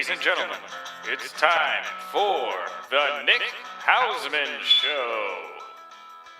Ladies and gentlemen, it's time for the Nick Hausman Show.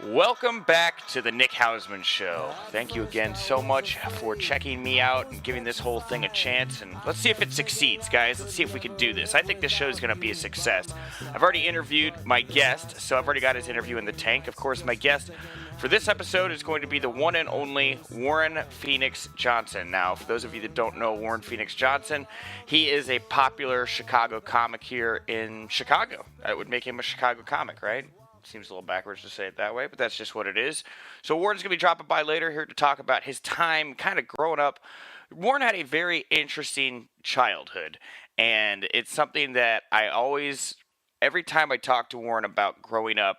Welcome back to the Nick Hausman Show. Thank you again so much for checking me out and giving this whole thing a chance. And let's see if it succeeds, guys. Let's see if we can do this. I think this show is going to be a success. I've already interviewed my guest, so I've already got his interview in the tank. Of course, my guest for this episode is going to be the one and only Warren Phynix Johnson. Now, for those of you that don't know Warren Phynix Johnson, he is a popular Chicago comic here in Chicago. That would make him a Chicago comic, right? Seems a little backwards to say it that way, but that's just what it is. So Warren's going to be dropping by later here to talk about his time kind of growing up. Warren had a very interesting childhood, and it's something that I always, every time I talk to Warren about growing up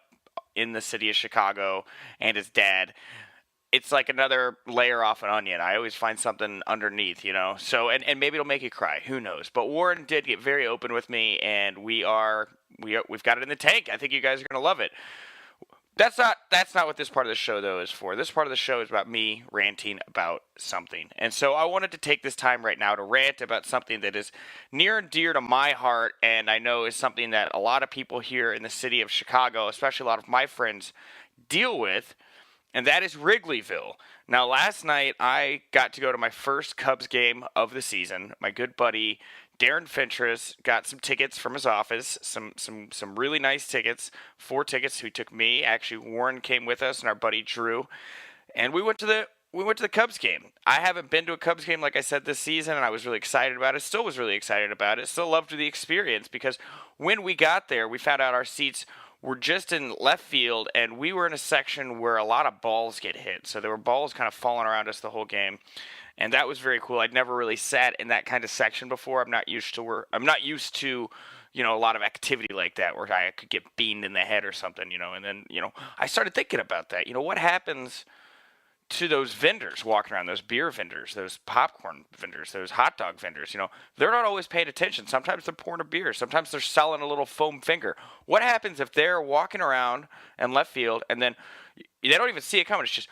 in the city of Chicago and his dad, it's like another layer off an onion. I always find something underneath, you know. So, and maybe it'll make you cry. Who knows? But Warren did get very open with me, and we've got it in the tank. I think you guys are gonna love it. That's not what this part of the show though is for. This part of the show is about me ranting about something, and so I wanted to take this time right now to rant about something that is near and dear to my heart, and I know is something that a lot of people here in the city of Chicago, especially a lot of my friends, deal with. And that is Wrigleyville. Now, last night, I got to go to my first Cubs game of the season. My good buddy, Darren Fentress, got some tickets from his office, some really nice tickets, 4 tickets. Who took me. Actually, Warren came with us and our buddy Drew. And we went to the Cubs game. I haven't been to a Cubs game, like I said, this season, and I was really excited about it. Still was really excited about it. Still loved the experience because when we got there, we found out our seats were just in left field, and we were in a section where a lot of balls get hit. So there were balls kind of falling around us the whole game, and that was very cool. I'd never really sat in that kind of section before. I'm not used to, you know, a lot of activity like that where I could get beamed in the head or something, you know. And then, you know, I started thinking about that. You know, what happens to those vendors walking around, those beer vendors, those popcorn vendors, those hot dog vendors? You know, they're not always paying attention. Sometimes they're pouring a beer. Sometimes they're selling a little foam finger. What happens if they're walking around in left field and then they don't even see it coming? It's just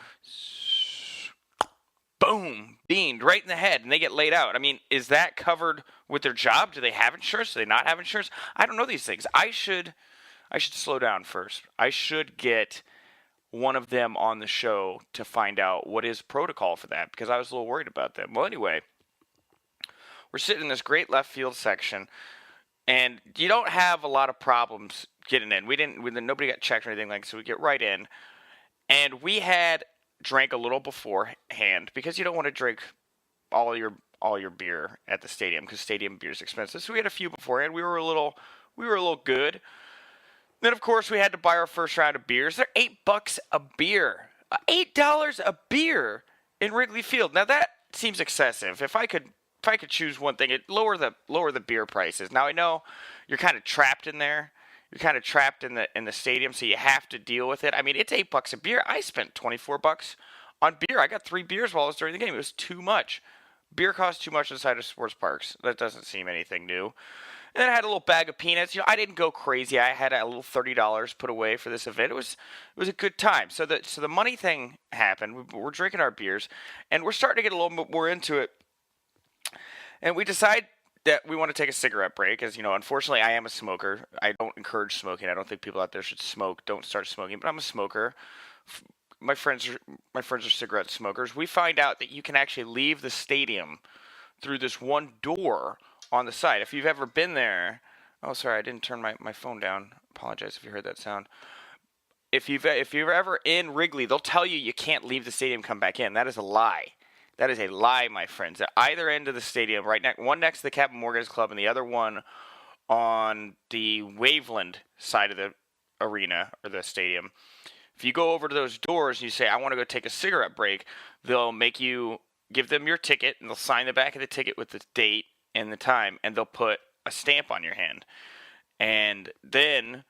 boom, beamed right in the head, and they get laid out. I mean, is that covered with their job? Do they have insurance? Do they not have insurance? I don't know these things. I should slow down first. I should get one of them on the show to find out what is protocol for that, because I was a little worried about that. Well, anyway, we're sitting in this great left field section, and you don't have a lot of problems getting in. Nobody got checked or anything like that, so we get right in, and we had drank a little beforehand because you don't want to drink all your beer at the stadium because stadium beer is expensive. So we had a few beforehand. We were a little good. Then, of course, we had to buy our first round of beers. They're $8 a beer. $8 a beer in Wrigley Field. Now, that seems excessive. If I could choose one thing, it'd lower the beer prices. Now, I know you're kind of trapped in there. You're kind of trapped in the stadium, so you have to deal with it. I mean, it's $8 a beer. I spent $24 on beer. I got 3 beers while I was during the game. It was too much. Beer costs too much inside of sports parks. That doesn't seem anything new. And then I had a little bag of peanuts. You know, I didn't go crazy. I had a little $30 put away for this event. It was a good time. So the money thing happened. We're drinking our beers, and we're starting to get a little bit more into it. And we decide that we want to take a cigarette break. As you know, unfortunately, I am a smoker. I don't encourage smoking. I don't think people out there should smoke. Don't start smoking. But I'm a smoker. My friends are cigarette smokers. We find out that you can actually leave the stadium through this one door on the side. If you've ever been there, oh, sorry, I didn't turn my phone down. Apologize if you heard that sound. If you're ever in Wrigley, they'll tell you can't leave the stadium, come back in. That is a lie. That is a lie, my friends. At either end of the stadium, one next to the Captain Morgan's Club and the other one on the Waveland side of the arena or the stadium. If you go over to those doors and you say, I want to go take a cigarette break, they'll make you give them your ticket, and they'll sign the back of the ticket with the date and the time, and they'll put a stamp on your hand. And then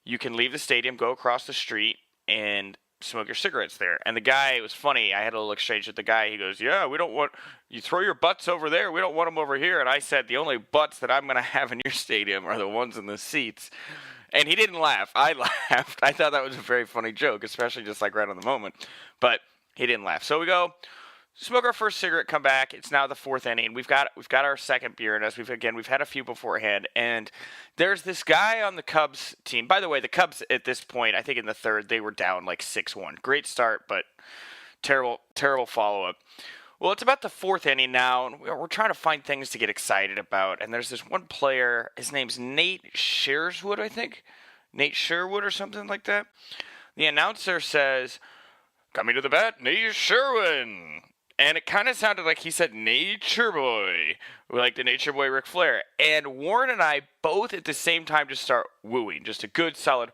you can leave the stadium, go across the street, and smoke your cigarettes there. And the guy, it was funny, I had a little exchange with the guy. He goes, yeah, we don't want, you throw your butts over there, we don't want them over here. And I said, the only butts that I'm going to have in your stadium are the ones in the seats. And he didn't laugh. I laughed. I thought that was a very funny joke, especially just like right on the moment. But he didn't laugh. So we go, Smoke our first cigarette, come back. It's now the fourth inning. We've got our second beer in us. We've had a few beforehand, and there's this guy on the Cubs team. By the way, the Cubs at this point, I think in the third, they were down like 6-1. Great start, but terrible follow-up. Well, it's about the fourth inning now, and we're trying to find things to get excited about. And there's this one player. His name's Nate Sherwood, I think. Nate Sherwood or something like that. The announcer says, "Coming to the bat, Nate Sherwood." And it kind of sounded like he said Nature Boy, like the Nature Boy Ric Flair. And Warren and I both at the same time just start wooing. Just a good solid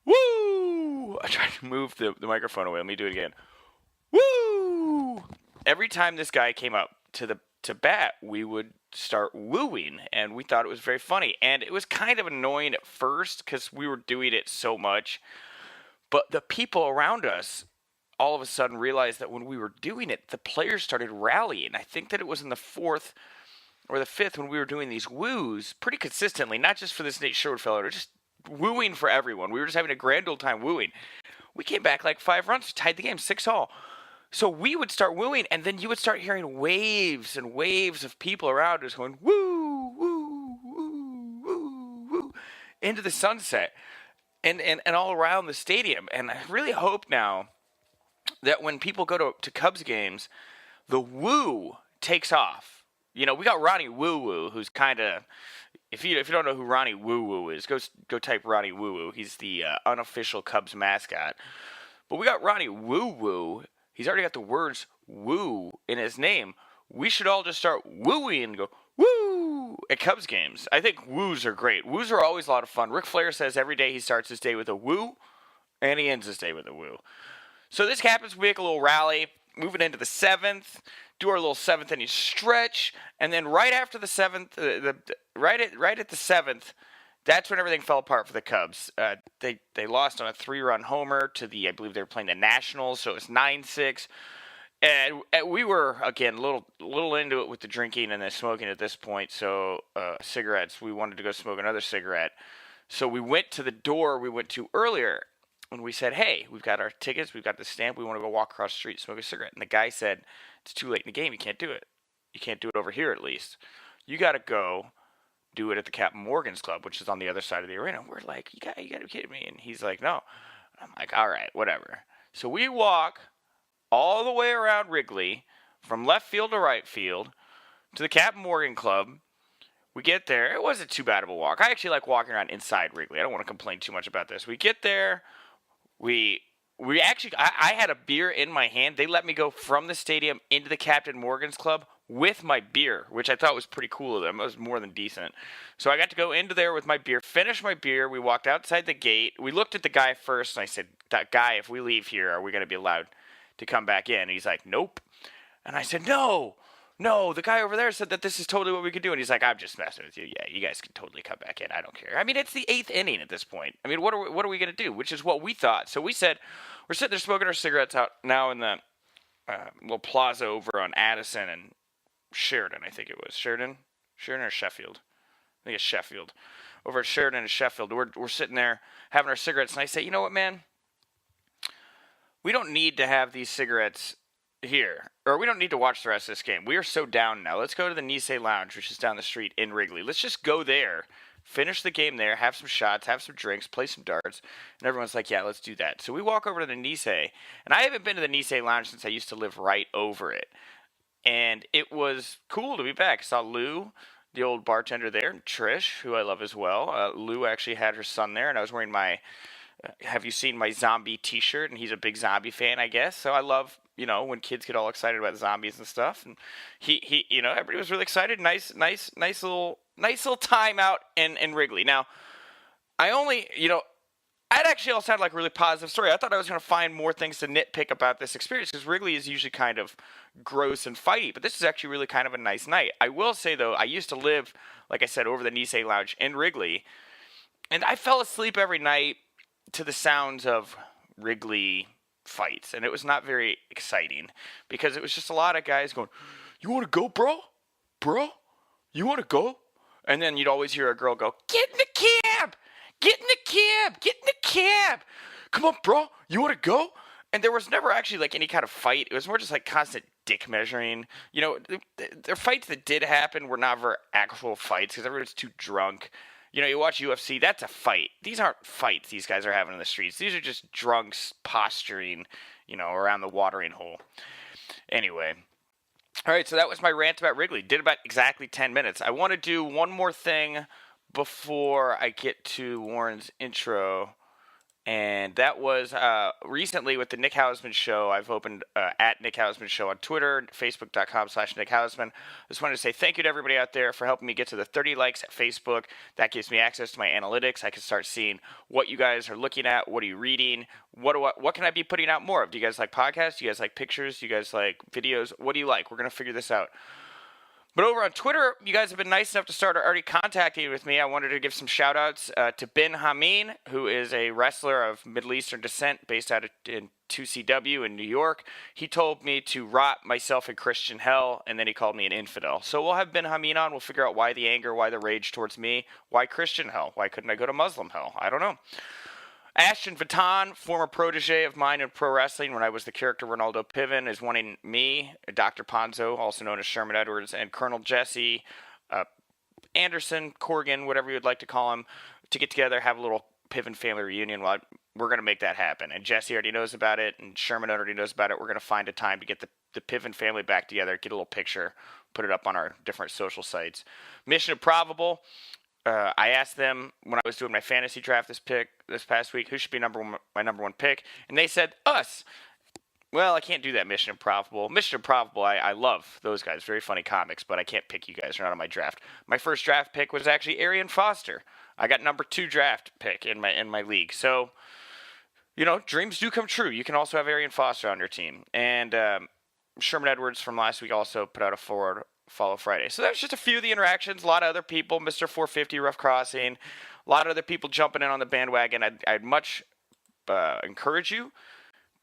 woo! I tried to move the microphone away. Let me do it again. Woo! Every time this guy came up to bat, we would start wooing. And we thought it was very funny. And it was kind of annoying at first because we were doing it so much. But the people around us all of a sudden realized that when we were doing it, the players started rallying. I think that it was in the fourth or the fifth when we were doing these woos pretty consistently, not just for this Nate Sherwood fellow, just wooing for everyone. We were just having a grand old time wooing. We came back like 5 runs, tied the game 6-all. So we would start wooing, and then you would start hearing waves and waves of people around us going woo, woo, woo, woo, woo, into the sunset and all around the stadium. And I really hope now that when people go to Cubs games, the woo takes off. You know, we got Ronnie Woo Woo, who's kind of, if you don't know who Ronnie Woo Woo is, go type Ronnie Woo Woo. He's the unofficial Cubs mascot. But we got Ronnie Woo Woo. He's already got the words woo in his name. We should all just start wooing and go woo at Cubs games. I think woos are great. Woos are always a lot of fun. Ric Flair says every day he starts his day with a woo, and he ends his day with a woo. So this happens, we make a little rally, moving into the seventh, do our little seventh inning stretch, and then right after the seventh, right at the seventh, that's when everything fell apart for the Cubs. They lost on a 3-run homer to I believe they were playing the Nationals, so it was 9-6. And we were, again, a little into it with the drinking and the smoking at this point, so cigarettes, we wanted to go smoke another cigarette. So we went to the door we went to earlier, and we said, hey, we've got our tickets, we've got the stamp, we want to go walk across the street and smoke a cigarette. And the guy said, it's too late in the game, you can't do it. You can't do it over here at least. You got to go do it at the Captain Morgan's Club, which is on the other side of the arena. We're like, you got to be kidding me. And he's like, no. And I'm like, all right, whatever. So we walk all the way around Wrigley, from left field to right field, to the Captain Morgan Club. We get there. It wasn't too bad of a walk. I actually like walking around inside Wrigley. I don't want to complain too much about this. We get there. We actually, I had a beer in my hand. They let me go from the stadium into the Captain Morgan's Club with my beer, which I thought was pretty cool of them. It was more than decent. So I got to go into there with my beer, finish my beer. We walked outside the gate. We looked at the guy first, and I said, that guy, if we leave here, are we going to be allowed to come back in? And he's like, nope. And I said, no, the guy over there said that this is totally what we could do. And he's like, I'm just messing with you. Yeah, you guys can totally come back in. I don't care. I mean, it's the 8th inning at this point. I mean, what are we going to do? Which is what we thought. So we said, we're sitting there smoking our cigarettes out now in the little plaza over on Addison and Sheridan, I think it was. Sheridan or Sheffield? I think it's Sheffield. Over at Sheridan and Sheffield, we're sitting there having our cigarettes. And I say, you know what, man? We don't need to have these cigarettes here, or we don't need to watch the rest of this game. We are so down now. Let's go to the Nisei Lounge, which is down the street in Wrigley. Let's just go there, finish the game there, have some shots, have some drinks, play some darts. And everyone's like, yeah, let's do that. So we walk over to the Nisei, and I haven't been to the Nisei Lounge since I used to live right over it. And it was cool to be back. I saw Lou, the old bartender there, and Trish, who I love as well. Lou actually had her son there, and I was wearing my have you seen my zombie t-shirt? And he's a big zombie fan, I guess. So I love, when kids get all excited about zombies and stuff. And he everybody was really excited. Nice little time out in Wrigley. Now, that actually all sounded like a really positive story. I thought I was going to find more things to nitpick about this experience because Wrigley is usually kind of gross and fighty, but this is actually really kind of a nice night. I will say, though, I used to live, like I said, over the Nisei Lounge in Wrigley, and I fell asleep every night to the sounds of Wrigley fights, and it was not very exciting because it was just a lot of guys going, "You want to go, bro? Bro? You want to go?" And then you'd always hear a girl go, "Get in the cab! Get in the cab! Get in the cab! Come on, bro! You want to go?" And there was never actually like any kind of fight. It was more just like constant dick measuring. You know, the fights that did happen were never actual fights because everyone's too drunk. You know, you watch UFC, that's a fight. These aren't fights these guys are having in the streets. These are just drunks posturing, you know, around the watering hole. Anyway. All right, so that was my rant about Wrigley. Did about exactly 10 minutes. I want to do one more thing before I get to Warren's intro. And that was recently with the Nick Hausman Show. I've opened at Nick Hausman Show on Twitter, Facebook.com/Nick Hausman. I just wanted to say thank you to everybody out there for helping me get to the 30 likes at Facebook. That gives me access to my analytics. I can start seeing what you guys are looking at. What are you reading? What can I be putting out more of? Do you guys like podcasts? Do you guys like pictures? Do you guys like videos? What do you like? We're going to figure this out. But over on Twitter, you guys have been nice enough to start already contacting with me. I wanted to give some shout-outs to Ben Hameen, who is a wrestler of Middle Eastern descent based out in 2CW in New York. He told me to rot myself in Christian hell, and then he called me an infidel. So we'll have Ben Hameen on. We'll figure out why the anger, why the rage towards me, why Christian hell. Why couldn't I go to Muslim hell? I don't know. Ashton Vatan, former protege of mine in pro wrestling when I was the character Ronaldo Piven, is wanting me, Dr. Ponzo, also known as Sherman Edwards, and Colonel Jesse Anderson, Corrigan, whatever you'd like to call him, to get together, have a little Piven family reunion. Well, we're going to make that happen. And Jesse already knows about it, and Sherman already knows about it. We're going to find a time to get the Piven family back together, get a little picture, put it up on our different social sites. Mission Improbable. I asked them when I was doing my fantasy draft this past week, who should be my number one pick, and they said us. Well, I can't do that. Mission Improbable. Mission Improbable. I love those guys. Very funny comics, but I can't pick you guys. You're not on my draft. My first draft pick was actually Arian Foster. I got number 2 draft pick in my league. So, you know, dreams do come true. You can also have Arian Foster on your team, and Sherman Edwards from last week also put out a forward follow Friday. So that's just a few of the interactions. A lot of other people, Mr. 450, Rough Crossing, a lot of other people jumping in on the bandwagon. I'd much encourage you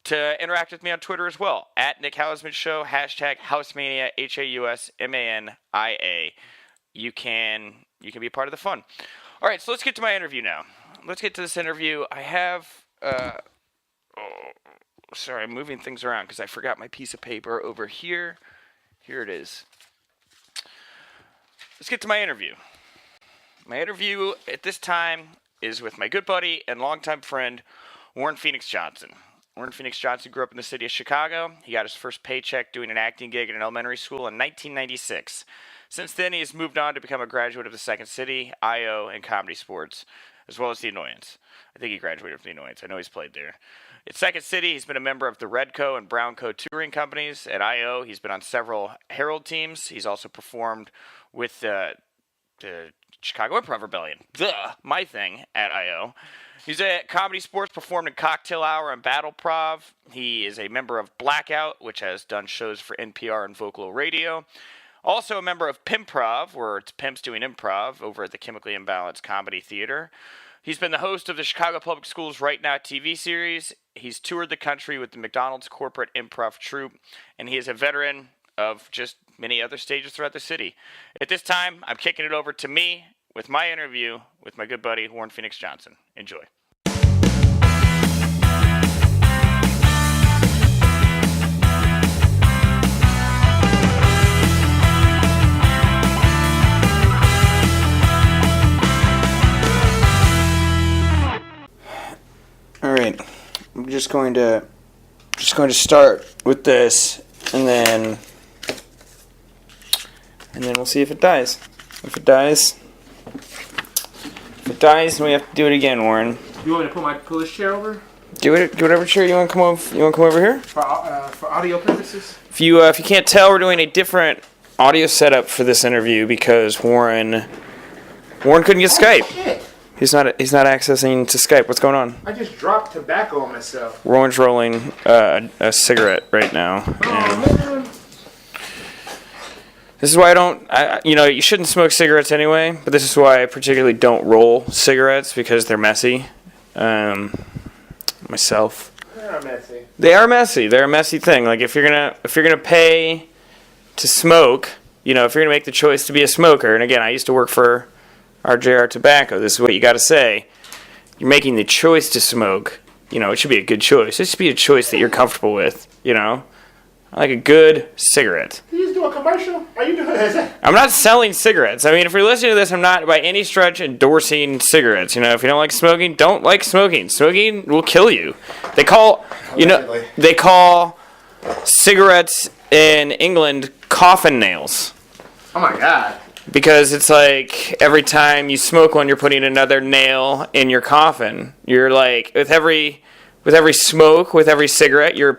to interact with me on Twitter as well. At Nick Hausman Show, hashtag Hausmania, HAUSMANIA. You can be a part of the fun. All right, so let's get to my interview now. Let's get to this interview. I have, sorry, I'm moving things around because I forgot my piece of paper over here. Here it is. Let's get to my interview. My interview at this time is with my good buddy and longtime friend, Warren Phynix Johnson. Warren Phynix Johnson grew up in the city of Chicago. He got his first paycheck doing an acting gig at an elementary school in 1996. Since then, he has moved on to become a graduate of the Second City, IO, and Comedy Sports, as well as the Annoyance. I think he graduated from the Annoyance. I know he's played there. At Second City, he's been a member of the Redco and Brownco touring companies. At IO, he's been on several Herald teams. He's also performed with the Chicago Improv Rebellion. My thing at IO. He's at Comedy Sports, performed in Cocktail Hour and Battle Prov. He is a member of Blackout, which has done shows for NPR and Vocalo Radio. Also a member of Pimprov, where it's pimps doing improv over at the Chemically Imbalanced Comedy Theater. He's been the host of the Chicago Public Schools Right Now TV series. He's toured the country with the McDonald's Corporate Improv Troupe, and he is a veteran of just many other stages throughout the city. At this time, I'm kicking it over to me with my interview with my good buddy, Warren Phynix Johnson. Enjoy. All right, I'm just going to start with this, and then we'll see if it dies. If it dies, then we have to do it again, Warren. You want me to pull this chair over? Do whatever chair you want to come over. You want to come over here? For audio purposes. If you can't tell, we're doing a different audio setup for this interview because Warren couldn't get Skype. Shit. He's not accessing to Skype. What's going on? I just dropped tobacco on myself. Warren's rolling a cigarette right now. Oh, man. This is why you shouldn't smoke cigarettes anyway, but this is why I particularly don't roll cigarettes because they're messy. Myself. They're messy. They are messy. They're a messy thing. Like if you're gonna pay to smoke, if you're gonna make the choice to be a smoker, and again, I used to work for RJR Tobacco. This is what you got to say. You're making the choice to smoke. it should be a good choice. It should be a choice that you're comfortable with, I like a good cigarette. You just do a commercial? Are you doing that? I'm not selling cigarettes. I mean, if you're listening to this, I'm not by any stretch endorsing cigarettes. If you don't like smoking, don't like smoking. Smoking will kill you. They call, they call cigarettes in England coffin nails. Oh my God. Because it's like every time you smoke one, you're putting another nail in your coffin. You're like with every smoke, with every cigarette, you're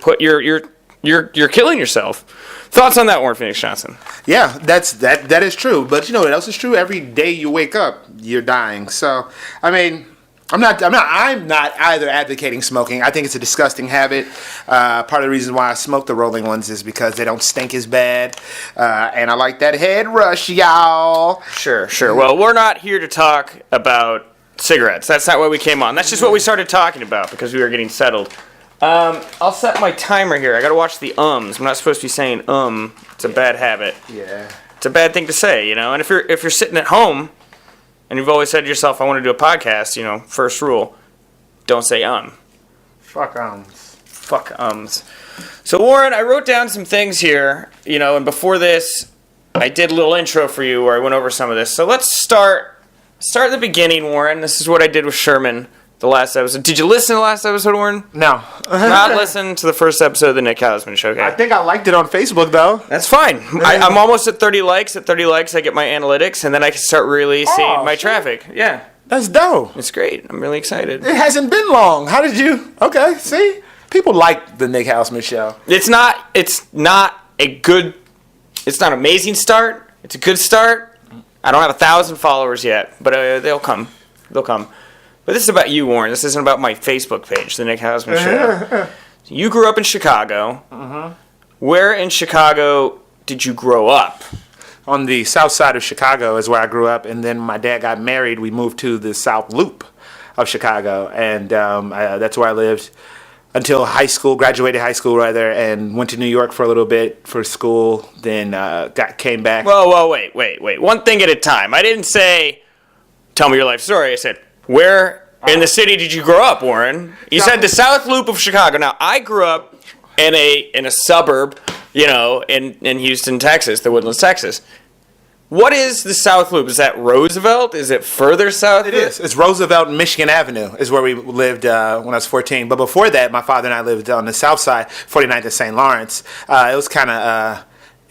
killing yourself. Thoughts on that, Warren Phynix Johnson? Yeah, that is true. But you know what else is true? Every day you wake up, you're dying. So, I mean, I'm not either advocating smoking. I think it's a disgusting habit. Part of the reason why I smoke the rolling ones is because they don't stink as bad. And I like that head rush, y'all. Sure. Well, we're not here to talk about cigarettes. That's not what we came on. That's just what we started talking about because we were getting settled. I'll set my timer here. I gotta watch the ums. I'm not supposed to be saying It's a bad habit. Yeah. It's a bad thing to say, And if you're sitting at home and you've always said to yourself, I want to do a podcast, first rule, don't say Fuck ums. Fuck ums. So Warren, I wrote down some things here, and before this, I did a little intro for you where I went over some of this. So let's start at the beginning, Warren. This is what I did with Sherman. The last episode. Did you listen to the last episode, Warren? No. Not listen to the first episode of the Nick Hausman Show. Okay? I think I liked it on Facebook, though. That's fine. I'm almost at 30 likes. At 30 likes, I get my analytics, and then I can start really seeing my traffic. Yeah. That's dope. It's great. I'm really excited. It hasn't been long. How did you... Okay, see? People like the Nick Hausman Show. It's not an amazing start. It's a good start. I don't have 1,000 followers yet, but they'll come. But this is about you, Warren. This isn't about my Facebook page, the Nick Hausman Show. You grew up in Chicago. Mm-hmm. Where in Chicago did you grow up? On the south side of Chicago is where I grew up, and then my dad got married. We moved to the South Loop of Chicago, and that's where I lived until graduated high school, and went to New York for a little bit for school, then came back. Whoa, wait. One thing at a time. I didn't say, tell me your life story. I said, where in the city did you grow up, Warren? You said the South Loop of Chicago. Now, I grew up in a suburb, in Houston, Texas, the Woodlands, Texas. What is the South Loop? Is that Roosevelt? Is it further south? It is. It's Roosevelt and Michigan Avenue is where we lived when I was 14. But before that, my father and I lived on the south side, 49th and St. Lawrence. It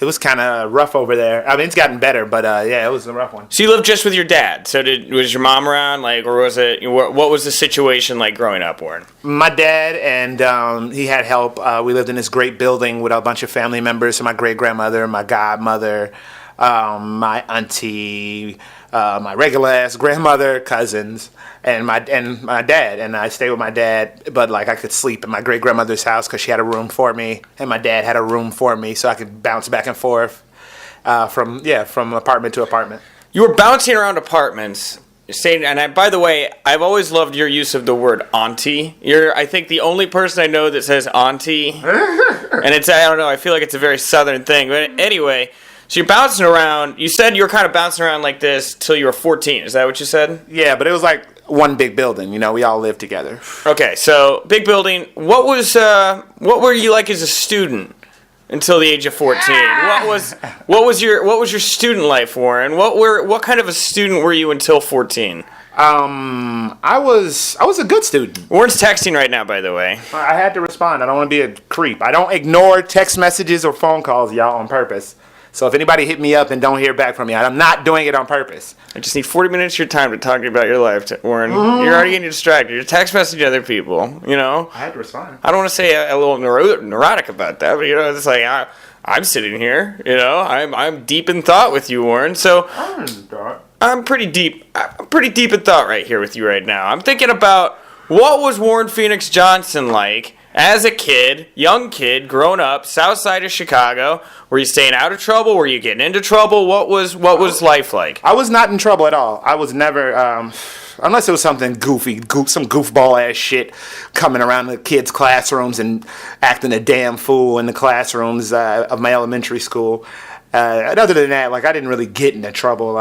was kind of rough over there. I mean, it's gotten better, but it was a rough one. So you lived just with your dad. So was your mom around, or was it? What was the situation like growing up, Warren? My dad and he had help. We lived in this great building with a bunch of family members. So my great grandmother, my godmother, my auntie, my regular ass grandmother, cousins, and my dad. And I stayed with my dad, but I could sleep at my great grandmother's house because she had a room for me, and my dad had a room for me, so I could bounce back and forth from apartment to apartment. You were bouncing around apartments. By the way, I've always loved your use of the word auntie. You're, I think, the only person I know that says auntie, and I don't know. I feel like it's a very southern thing, but anyway. So you're bouncing around. You said you were kind of bouncing around like this till you were 14. Is that what you said? Yeah, but it was like one big building. We all lived together. Okay, so big building. What were you like as a student until the age of 14? What was your student life, Warren? What kind of a student were you until 14? I was a good student. Warren's texting right now, by the way. I had to respond. I don't want to be a creep. I don't ignore text messages or phone calls, y'all, on purpose. So if anybody hit me up and don't hear back from me, I'm not doing it on purpose. I just need 40 minutes of your time to talk about your life, Warren. You're already getting distracted. You're text messaging other people, I had to respond. I don't want to say a little neurotic about that, but it's like I'm sitting here, I'm deep in thought with you, Warren. So I'm pretty deep. I'm pretty deep in thought right here with you right now. I'm thinking about what was Warren Phynix Johnson like as a kid, young kid, grown up, south side of Chicago. Were you staying out of trouble? Were you getting into trouble? What was life like? I was not in trouble at all. I was never, unless it was something goofy, some goofball ass shit coming around the kids' classrooms and acting a damn fool in the classrooms of my elementary school. And other than that, I didn't really get into trouble.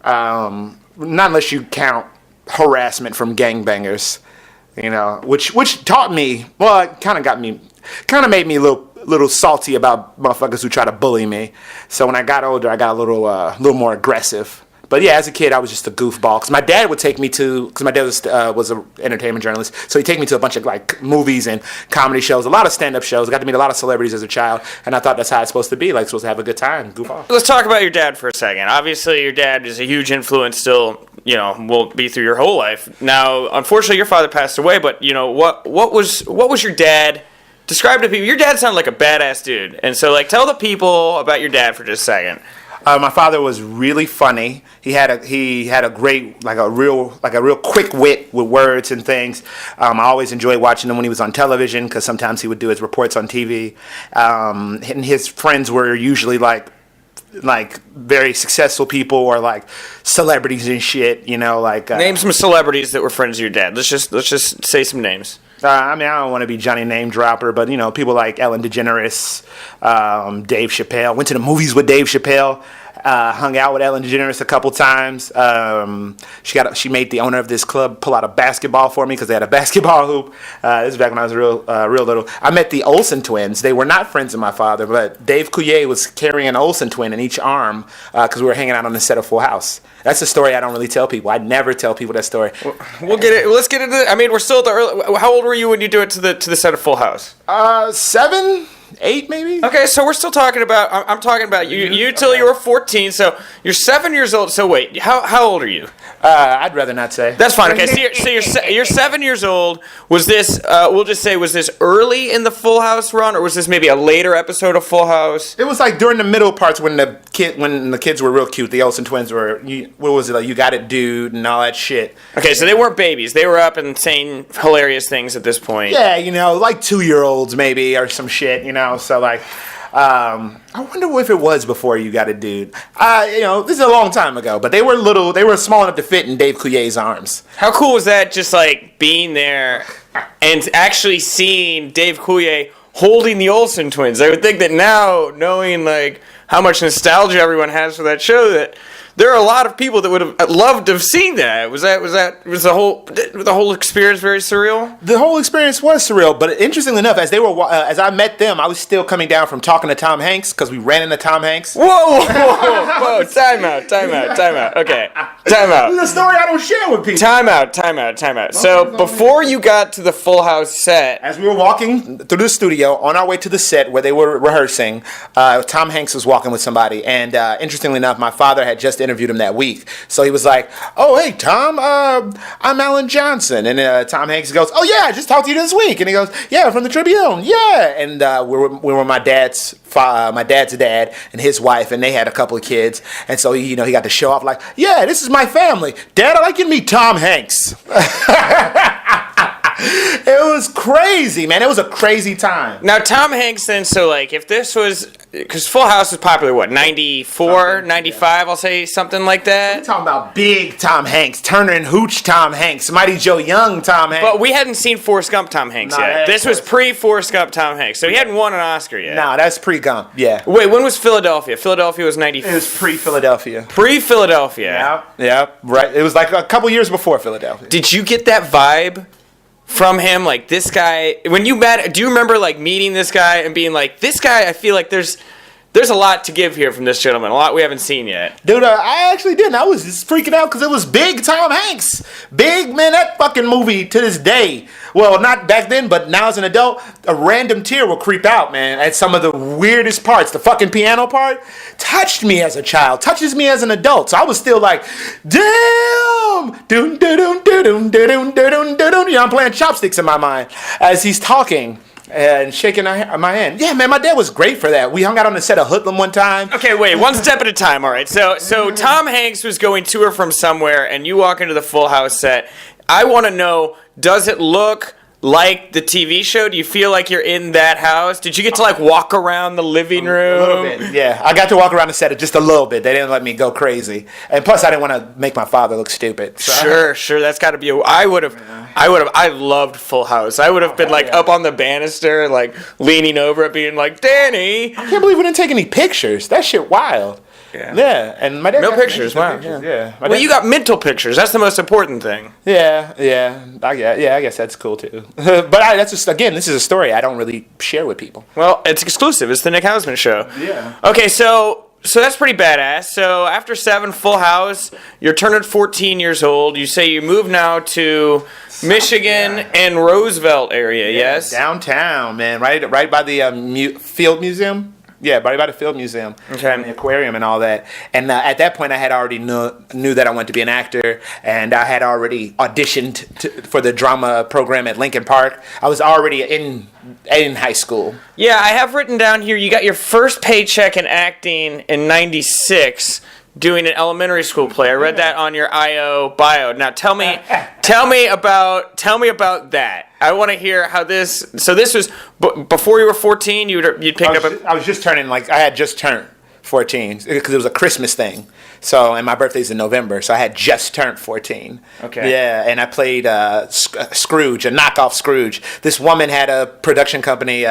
Not unless you count harassment from gangbangers. You know, which taught me. Well, it kind of made me a little salty about motherfuckers who try to bully me. So when I got older, I got a little more aggressive. But yeah, as a kid, I was just a goofball. Cause my dad would take me because my dad was an entertainment journalist, so he'd take me to a bunch of like movies and comedy shows, a lot of stand-up shows. I got to meet a lot of celebrities as a child, and I thought that's how it's supposed to be. Like, supposed to have a good time, goof off. Let's talk about your dad for a second. Obviously, your dad is a huge influence still. You know, will be through your whole life. Now, unfortunately, your father passed away. But you know, what was your dad? Describe to people. Your dad sounded like a badass dude, and so like tell the people about your dad for just a second. My father was really funny. He had a great, like a real quick wit with words and things. I always enjoyed watching him when he was on television because sometimes he would do his reports on TV. And his friends were usually like very successful people or like celebrities and shit. You know, like name some celebrities that were friends of your dad. Let's just say some names. I mean, I don't want to be Johnny Name Dropper, but, you know, people like Ellen DeGeneres, Dave Chappelle. Went to the movies with Dave Chappelle. Hung out with Ellen DeGeneres a couple times. She made the owner of this club pull out a basketball for me because they had a basketball hoop. This is back when I was real little. I met the Olsen twins. They were not friends of my father, but Dave Coulier was carrying an Olsen twin in each arm because we were hanging out on the set of Full House. That's a story I don't really tell people. I never tell people that story. We'll get it. Let's get into it. I mean, we're still at the early. How old were you when you do it to the set of Full House? 7, 8 maybe. Okay, so we're still talking about. I'm talking about you till you were 14. So you're 7 years old. So wait, how old are you? I'd rather not say. That's fine. Okay, so you're 7 years old. Was this? We'll just say, was this early in the Full House run, or was this maybe a later episode of Full House? It was like during the middle parts when the kids were real cute. The Olsen twins were. What was it like? You got it, dude, and all that shit. Okay, so they weren't babies. They were up and saying hilarious things at this point. Yeah, you know, like 2-year-olds maybe or some shit. You know, so like. I wonder if it was before You Got It, Dude. You know, this is a long time ago, but they were small enough to fit in Dave Coulier's arms. How cool was that, just like being there and actually seeing Dave Coulier holding the Olsen twins? I would think that now, knowing like how much nostalgia everyone has for that show, that there are a lot of people that would have loved to have seen that. Was the whole experience very surreal? The whole experience was surreal, but interestingly enough, as I met them, I was still coming down from talking to Tom Hanks because we ran into Tom Hanks. Whoa! Time out. Okay, time out. This is a story I don't share with people. Time out. So before you got to the Full House set, as we were walking through the studio on our way to the set where they were rehearsing, Tom Hanks was walking with somebody, and interestingly enough, my father had just interviewed him that week. So he was like, "Oh, hey, Tom, I'm Alan Johnson." And Tom Hanks goes, "Oh, yeah, I just talked to you this week." And he goes, "Yeah, from the Tribune, yeah." And we were my dad's dad and his wife, and they had a couple of kids. And so, he got to show off like, "Yeah, this is my family. Dad, I'd like you to meet Tom Hanks." It was crazy, man. It was a crazy time. Now, Tom Hanks then, so like if this was, because Full House was popular, what, 94, 95, yeah. I'll say something like that? We're talking about big Tom Hanks, Turner and Hooch Tom Hanks, Mighty Joe Young Tom Hanks. But we hadn't seen Forrest Gump Tom Hanks yet. This was pre-Forrest Gump Tom Hanks, so he hadn't won an Oscar yet. No, that's pre-Gump, yeah. Wait, when was Philadelphia? Philadelphia was 94. It was pre-Philadelphia. Pre-Philadelphia. Yeah, right. It was like a couple years before Philadelphia. Did you get that vibe from him, like this guy, when you met, do you remember like meeting this guy and being like, this guy, I feel like there's a lot to give here from this gentleman, a lot we haven't seen yet? Dude, I actually didn't. I was just freaking out because it was big Tom Hanks. Big, man, that fucking movie to this day. Well, not back then, but now as an adult, a random tear will creep out, man, at some of the weirdest parts. The fucking piano part touched me as a child, touches me as an adult. So I was still like, damn! I'm playing chopsticks in my mind as he's talking and shaking my hand. Yeah, man, my dad was great for that. We hung out on the set of Hoodlum one time. Okay, wait, one step at a time, all right. So Tom Hanks was going to or from somewhere, and you walk into the Full House set. I want to know, does it look like the TV show? Do you feel like you're in that house? Did you get to like walk around the living room? A little bit, yeah. I got to walk around the set just a little bit. They didn't let me go crazy, and plus I didn't want to make my father look stupid. So. Sure. That's got to be. I loved Full House. I would have been like up on the banister, like leaning over it, being like, "Danny." I can't believe we didn't take any pictures. That shit wild. Yeah, and my dad No got pictures, some wow. pictures, Yeah. yeah. My Well, dad- you got mental pictures. That's the most important thing. Yeah. I guess that's cool too. But that's just again, this is a story I don't really share with people. Well, it's exclusive. It's the Nick Hausman Show. Yeah. Okay, so that's pretty badass. So after 7, full house, you're turning 14 years old. You say you move now to Michigan and Roosevelt area, yes? Downtown, man, right by the Field Museum. Yeah, right by the Field Museum. Okay. And the aquarium and all that. And at that point, I had already knew that I wanted to be an actor, and I had already auditioned for the drama program at Lincoln Park. I was already in high school. Yeah, I have written down here you got your first paycheck in acting in 96 doing an elementary school play. I read that on your IO bio. Now tell me about that. I want to hear how this. So this was before you were 14. You'd picked up. I was just turning I had just turned 14 because it was a Christmas thing. So and my birthday's in November, so I had just turned 14. Okay. Yeah, and I played Scrooge, a knockoff Scrooge. This woman had a production company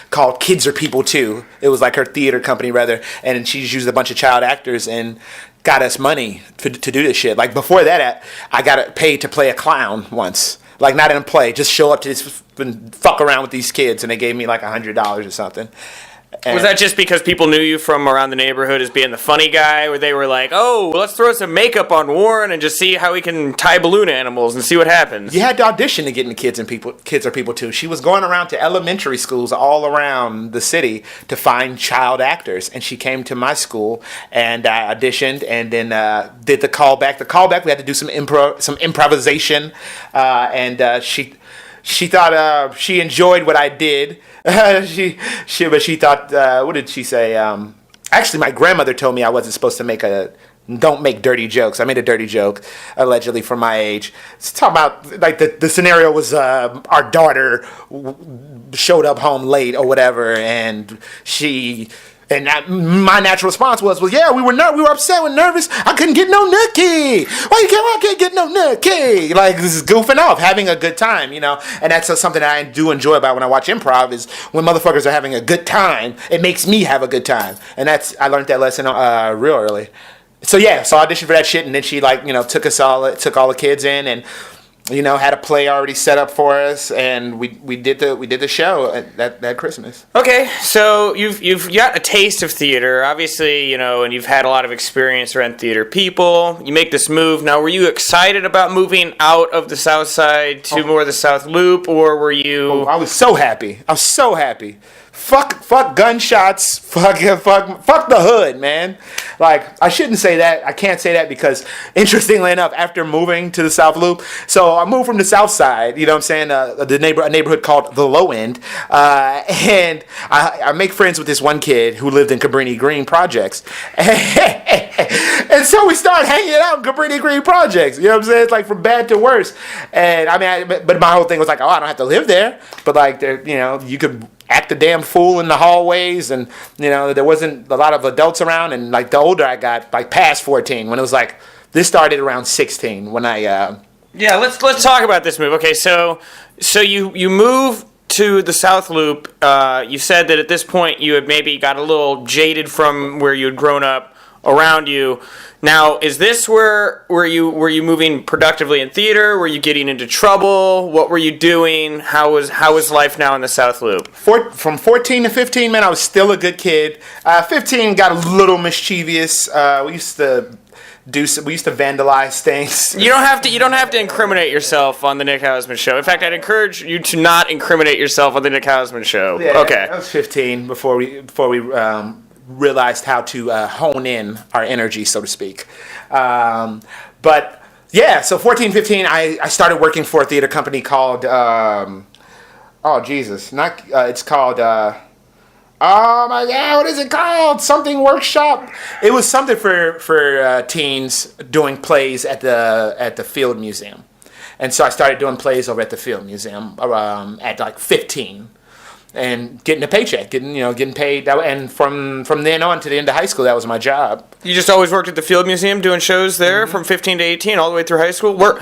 called Kids Are People Too. It was like her theater company rather, and she used a bunch of child actors and got us money to do this shit. Like before that, I got paid to play a clown once. Like not in a play, just show up to this and fuck around with these kids, and they gave me like $100 or something. And Was that just because people knew you from around the neighborhood as being the funny guy, where they were like, "Oh, let's throw some makeup on Warren and just see how we can tie balloon animals and see what happens"? You had to audition to get into Kids Are People Too. She was going around to elementary schools all around the city to find child actors, and she came to my school, and I auditioned, and then did the callback. The callback, we had to do some improvisation, and she thought she enjoyed what I did. But she thought, what did she say? Actually, my grandmother told me I wasn't supposed to don't make dirty jokes. I made a dirty joke, allegedly, from my age. It's talking about, like, the scenario was our daughter showed up home late or whatever, and my natural response was, well, yeah, we were upset, we're nervous. I couldn't get no nookie. I can't get no nookie. Like, this is goofing off, having a good time, you know. And that's something that I do enjoy about when I watch improv is when motherfuckers are having a good time, it makes me have a good time. And I learned that lesson real early. So yeah, so I auditioned for that shit, and then she took all the kids in, and had a play already set up for us, and we did the show that Christmas. Okay, so you've got a taste of theater, obviously, and you've had a lot of experience around theater people. You make this move. Now, were you excited about moving out of the South Side to more of the South Loop, or were you? I was so happy. Fuck gunshots. Fuck the hood, man. Like, I shouldn't say that. I can't say that because, interestingly enough, after moving to the South Loop, so I moved from the South Side, you know what I'm saying, a neighborhood called the Low End, and I make friends with this one kid who lived in Cabrini Green Projects, and so we started hanging out in Cabrini Green Projects, you know what I'm saying, it's like from bad to worse, and but my whole thing was like, I don't have to live there, but like, you could act a damn fool in the hallways, and there wasn't a lot of adults around, and like the older I got, like past 14, when it was like, this started around 16 when I let's talk about this move. Okay, so you move to the South Loop. You said that at this point you had maybe got a little jaded from where you had grown up around you. Now, is this were you moving productively in theater? Were you getting into trouble? What were you doing? How was life now in the South Loop? From 14 to 15, man, I was still a good kid. 15 got a little mischievous. We used to vandalize things. You don't have to incriminate yourself on the Nick Hausman Show. In fact, I'd encourage you to not incriminate yourself on the Nick Hausman Show. Yeah, okay. I was 15 before we realized how to hone in our energy, so to speak. But yeah, so 14, 15, I started working for a theater company called, it's called, oh my God, what is it called? Something Workshop. It was something for teens doing plays at the Field Museum. And so I started doing plays over at the Field Museum at like 15. And getting a paycheck, getting paid, and from then on to the end of high school, that was my job. You just always worked at the Field Museum doing shows there from 15 to 18, all the way through high school? Were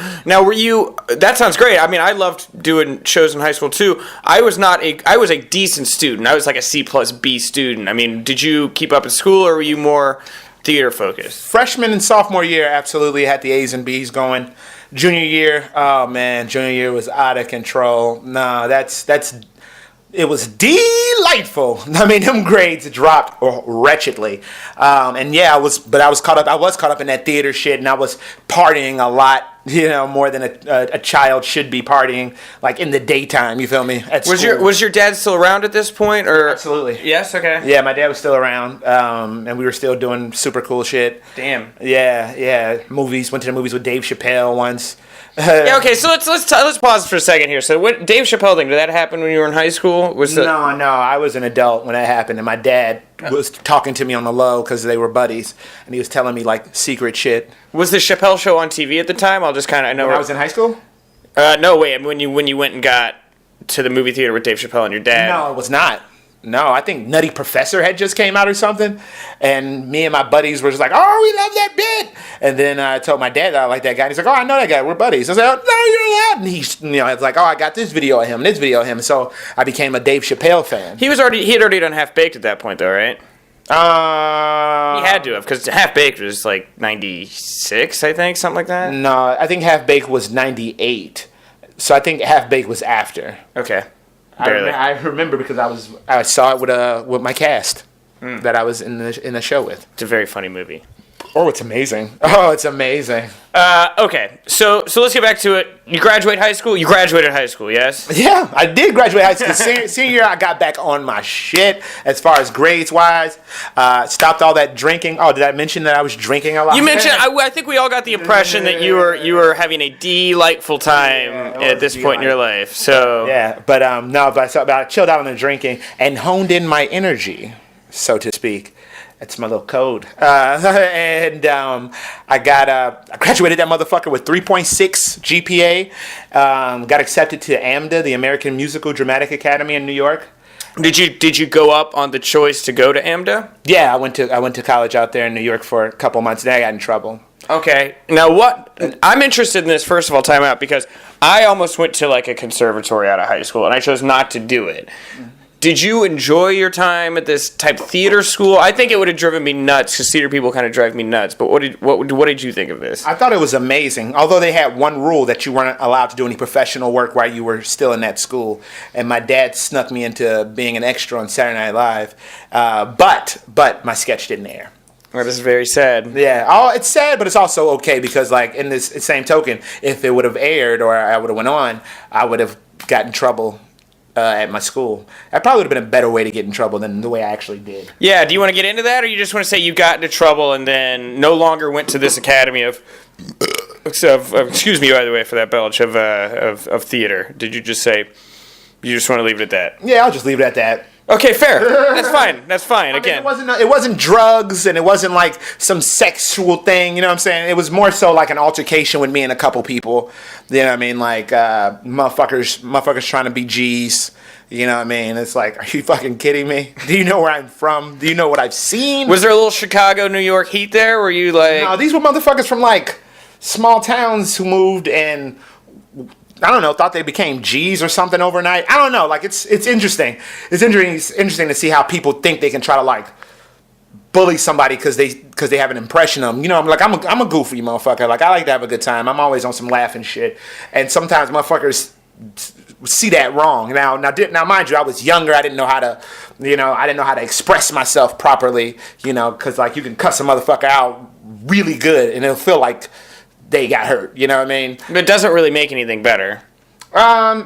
you, that sounds great. I mean, I loved doing shows in high school too. I was a decent student. I was like a C plus B student. I mean, did you keep up in school, or were you more theater focused. Freshman and sophomore year, absolutely had the A's and B's going. Junior year, oh man, junior year was out of control. No, it was delightful. I mean, them grades dropped wretchedly. And yeah, I was caught up in that theater shit, and I was partying a lot, more than a child should be partying, like in the daytime, you feel me? Was your dad still around at this point, or? Absolutely. Yes, okay. Yeah, my dad was still around, and we were still doing super cool shit. Damn. Yeah. Movies, went to the movies with Dave Chappelle once. Yeah, okay, so let's pause for a second here. So what Dave Chappelle thing, did that happen when you were in high school? No, I was an adult when that happened, and my dad was talking to me on the low because they were buddies, and he was telling me like secret shit. Was the Chappelle show on TV at the time? I know when I was in high school? No, wait, when you went and got to the movie theater with Dave Chappelle and your dad. No, it was not. No, I think Nutty Professor had just came out or something, and me and my buddies were just like, "Oh, we love that bit." And then I told my dad that I like that guy, and he's like, "Oh, I know that guy. We're buddies." I was like, "Oh, no, you're not." And he's, it's like, "Oh, I got this video of him, this video of him." So I became a Dave Chappelle fan. He had already done Half Baked at that point, though, right? He had to have, because Half Baked was like 96, I think, something like that. No, I think Half Baked was 98. So I think Half Baked was after. Okay. I remember because I saw it with my cast that I was in the show with. It's a very funny movie. Oh, it's amazing. Oh, it's amazing. Okay, so let's get back to it. You graduated high school? You graduated high school, yes? Yeah, I did graduate high school. Senior year, I got back on my shit as far as grades-wise. Stopped all that drinking. Oh, did I mention that I was drinking a lot? You mentioned, I think we all got the impression that you were having a delightful time at this point in your life. So yeah, but I chilled out on the drinking and honed in my energy, so to speak. That's my little code. I graduated that motherfucker with 3.6 GPA. Got accepted to AMDA, the American Musical Dramatic Academy in New York. Did you go up on the choice to go to AMDA? Yeah, I went to college out there in New York for a couple months. Then I got in trouble. Okay. Now I'm interested in this, first of all, time out, because I almost went to like a conservatory out of high school, and I chose not to do it. Did you enjoy your time at this type of theater school? I think it would have driven me nuts, because theater people kind of drive me nuts. But what did you think of this? I thought it was amazing. Although they had one rule that you weren't allowed to do any professional work while you were still in that school. And my dad snuck me into being an extra on Saturday Night Live. But my sketch didn't air. Well, this is very sad. Yeah. Oh, it's sad, but it's also okay because, like, in this same token, if it would have aired or I would have went on, I would have gotten in trouble at my school. That probably would have been a better way to get in trouble than the way I actually did. Yeah, do you want to get into that, or you just want to say you got into trouble and then no longer went to this academy of excuse me, by the way, for that belch, of theater? Did you just say you just want to leave it at that? Yeah, I'll just leave it at that. Okay, fair. That's fine. That's fine. Again, it wasn't drugs, and it wasn't like some sexual thing. You know what I'm saying? It was more so like an altercation with me and a couple people. You know what I mean? Like motherfuckers trying to be G's. You know what I mean? It's like, are you fucking kidding me? Do you know where I'm from? Do you know what I've seen? Was there a little Chicago, New York heat there? Were you like? No, these were motherfuckers from like small towns who moved and, I don't know, thought they became G's or something overnight. I don't know. Like, it's interesting. It's interesting to see how people think they can try to, like, bully somebody because they have an impression of them. You know, I'm a goofy motherfucker. Like, I like to have a good time. I'm always on some laughing shit. And sometimes motherfuckers see that wrong. Now, mind you, I was younger. I didn't know how to express myself properly, because, like, you can cuss a motherfucker out really good and it'll feel like they got hurt, you know what I mean? But it doesn't really make anything better.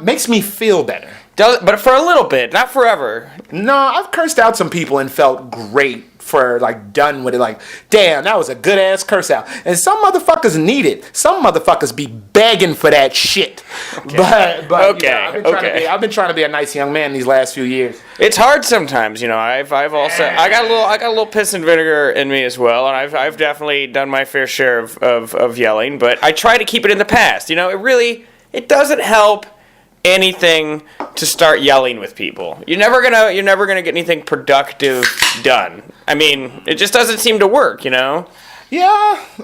Makes me feel better. But for a little bit, not forever. No, I've cursed out some people and felt great for, like, done with it. Like, damn, that was a good-ass curse out. And some motherfuckers need it. Some motherfuckers be begging for that shit. Okay. But Okay. I've been trying to be a nice young man these last few years. It's hard sometimes, I've also I got a little piss and vinegar in me as well, and I've definitely done my fair share of yelling, but I try to keep it in the past. It doesn't help anything to start yelling with people. You're never gonna get anything productive done. I mean, it just doesn't seem to work, Yeah,